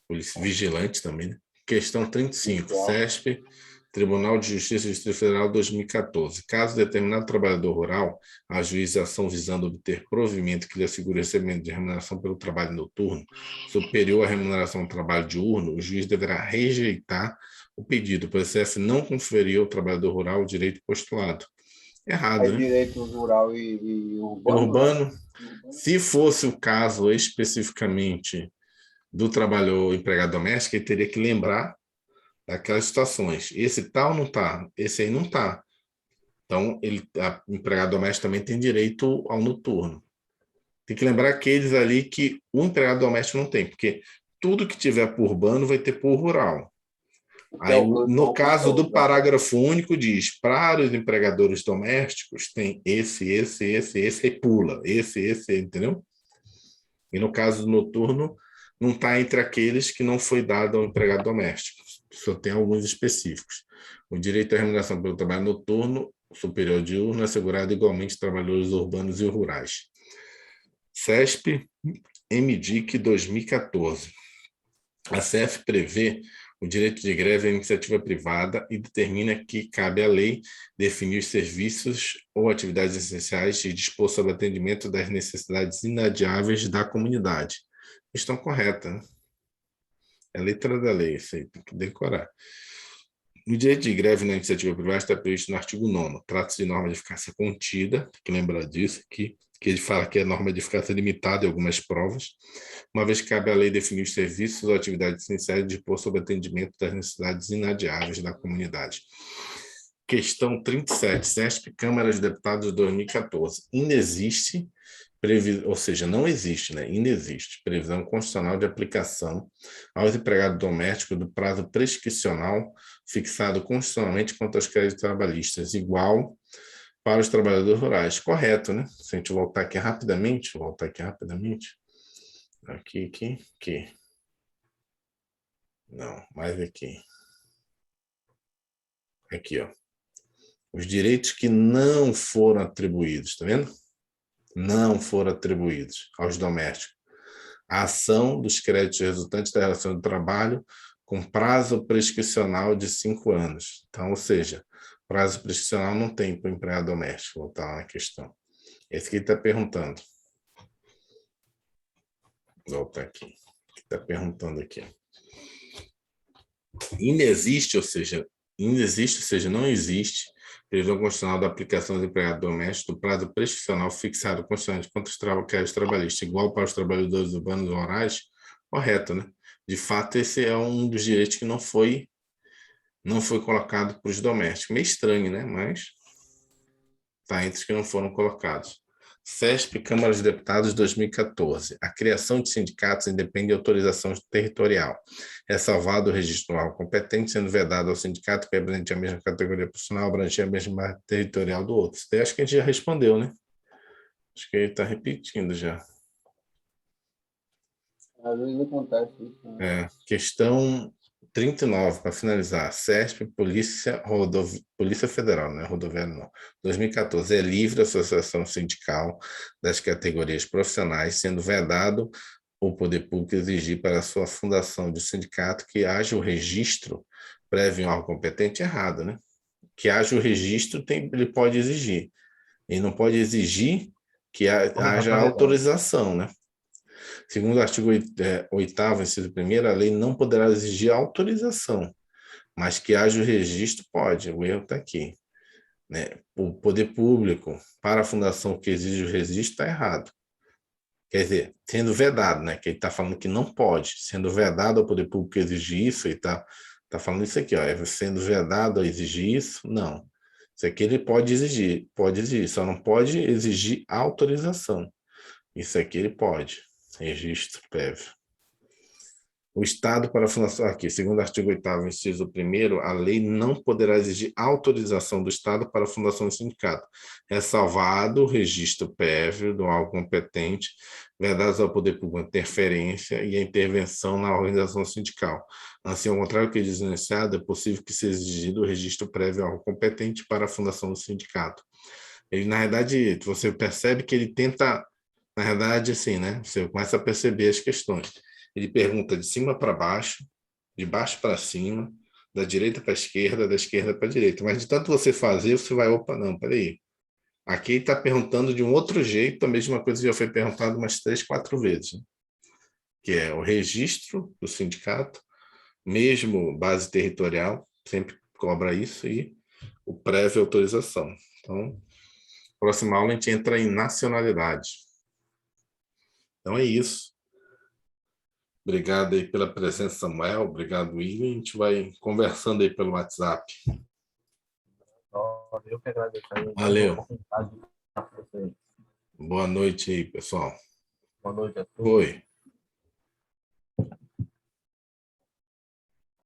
Polícia vigilante também, né? Questão 35. CESP, Tribunal de Justiça do Distrito Federal, 2014. Caso determinado trabalhador rural ajuize ação visando obter provimento que lhe assegure recebimento de remuneração pelo trabalho noturno superior à remuneração do trabalho diurno, o juiz deverá rejeitar o pedido, pois o CF não conferiu ao trabalhador rural o direito postulado. Errado, né? Direito rural e urbano. Urbano. Se fosse o caso especificamente do trabalhador empregado doméstico, ele teria que lembrar daquelas situações. Esse tá ou não tá? Esse aí não tá. Então, o empregado doméstico também tem direito ao noturno. Tem que lembrar aqueles ali que o empregado doméstico não tem, porque tudo que tiver por urbano vai ter por rural. Aí, no caso do parágrafo único, diz, para os empregadores domésticos, tem esse e pula. Esse, entendeu? E no caso do noturno, não está entre aqueles que não foi dado ao empregado doméstico. Só tem alguns específicos. O direito à remuneração pelo trabalho noturno superior diurno é assegurado igualmente aos trabalhadores urbanos e rurais. CESP, MDIC 2014. A CF prevê o direito de greve à iniciativa privada e determina que cabe à lei definir os serviços ou atividades essenciais e dispor sobre o atendimento das necessidades inadiáveis da comunidade. Questão correta, né? É a letra da lei, isso aí, tem que decorar. O direito de greve na iniciativa privada está previsto no artigo 9º. Trata-se de norma de eficácia contida, tem que lembrar disso aqui, que ele fala que é norma de eficácia limitada em algumas provas, uma vez que cabe à lei definir os serviços ou atividades essenciais e dispor sobre o atendimento das necessidades inadiáveis da comunidade. Questão 37, CESP, Câmara dos Deputados, 2014. Inexiste, ou seja, não existe, né? Inexiste previsão constitucional de aplicação aos empregados domésticos do prazo prescricional fixado constitucionalmente quanto aos créditos trabalhistas, igual para os trabalhadores rurais. Correto, né? Se a gente voltar aqui rapidamente, Aqui. Não, mais aqui. Aqui, ó. Os direitos que não foram atribuídos, tá vendo? Não foram atribuídos aos domésticos. A ação dos créditos resultantes da relação de trabalho com prazo prescricional de 5 anos. Então, ou seja, prazo prescricional não tem para o empregado doméstico, vou voltar na questão. Esse que está perguntando. Vou voltar aqui. Está perguntando aqui. Inexiste, ou seja, não existe previsão constitucional da aplicação do empregado doméstico do prazo prescricional fixado constitucionalmente contra os trabalhistas, igual para os trabalhadores urbanos e rurais, correto, né? De fato, esse é um dos direitos que não foi colocado para os domésticos. Meio estranho, né? Mas está entre os que não foram colocados. CESP, Câmara dos Deputados, 2014. A criação de sindicatos independe de autorização territorial. É salvado o registro anual competente, sendo vedado ao sindicato que represente a mesma categoria profissional, abranger a mesma territorial do outro. Eu acho que a gente já respondeu, né? Acho que ele está repetindo já. Às vezes acontece isso. Né? Questão 39, para finalizar. CESP, Polícia Federal, não é rodoviária, não. 2014, é livre a associação sindical das categorias profissionais, sendo vedado o poder público exigir para a sua fundação de sindicato que haja o registro prévio em órgão competente. Errado, né? Que haja o registro, ele pode exigir. Ele não pode exigir que haja autorização, né? Segundo o artigo 8º, inciso 1º, a lei não poderá exigir autorização, mas que haja o registro, pode. O erro está aqui. Né? O poder público, para a fundação que exige o registro, está errado. Quer dizer, sendo vedado, né? Que ele está falando que não pode. Sendo vedado ao poder público exigir isso, ele está falando isso aqui, ó, sendo vedado a exigir isso, não. Isso aqui ele pode exigir, só não pode exigir autorização. Isso aqui ele pode. Registro prévio. O Estado para a fundação, aqui, segundo o artigo 8º, inciso 1º, a lei não poderá exigir autorização do Estado para a fundação do sindicato, ressalvado o registro prévio do órgão competente, vedados ao poder público a interferência e a intervenção na organização sindical. Assim, ao contrário do que diz o enunciado, é possível que seja exigido o registro prévio ao órgão competente para a fundação do sindicato. Ele, na verdade, você percebe que ele tenta, na verdade, assim, né? Você começa a perceber as questões. Ele pergunta de cima para baixo, de baixo para cima, da direita para a esquerda, da esquerda para a direita. Mas de tanto você fazer, você vai, opa, não, peraí. Aqui ele está perguntando de um outro jeito, a mesma coisa que já foi perguntada umas 3, 4 vezes. Né? Que é o registro do sindicato, mesmo base territorial, sempre cobra isso, e o prévio autorização. Então, próxima aula a gente entra em nacionalidade. Então é isso. Obrigado aí pela presença, Samuel. Obrigado, William. A gente vai conversando aí pelo WhatsApp. Eu que agradeço. Valeu. Boa noite aí, pessoal. Boa noite a todos. Oi.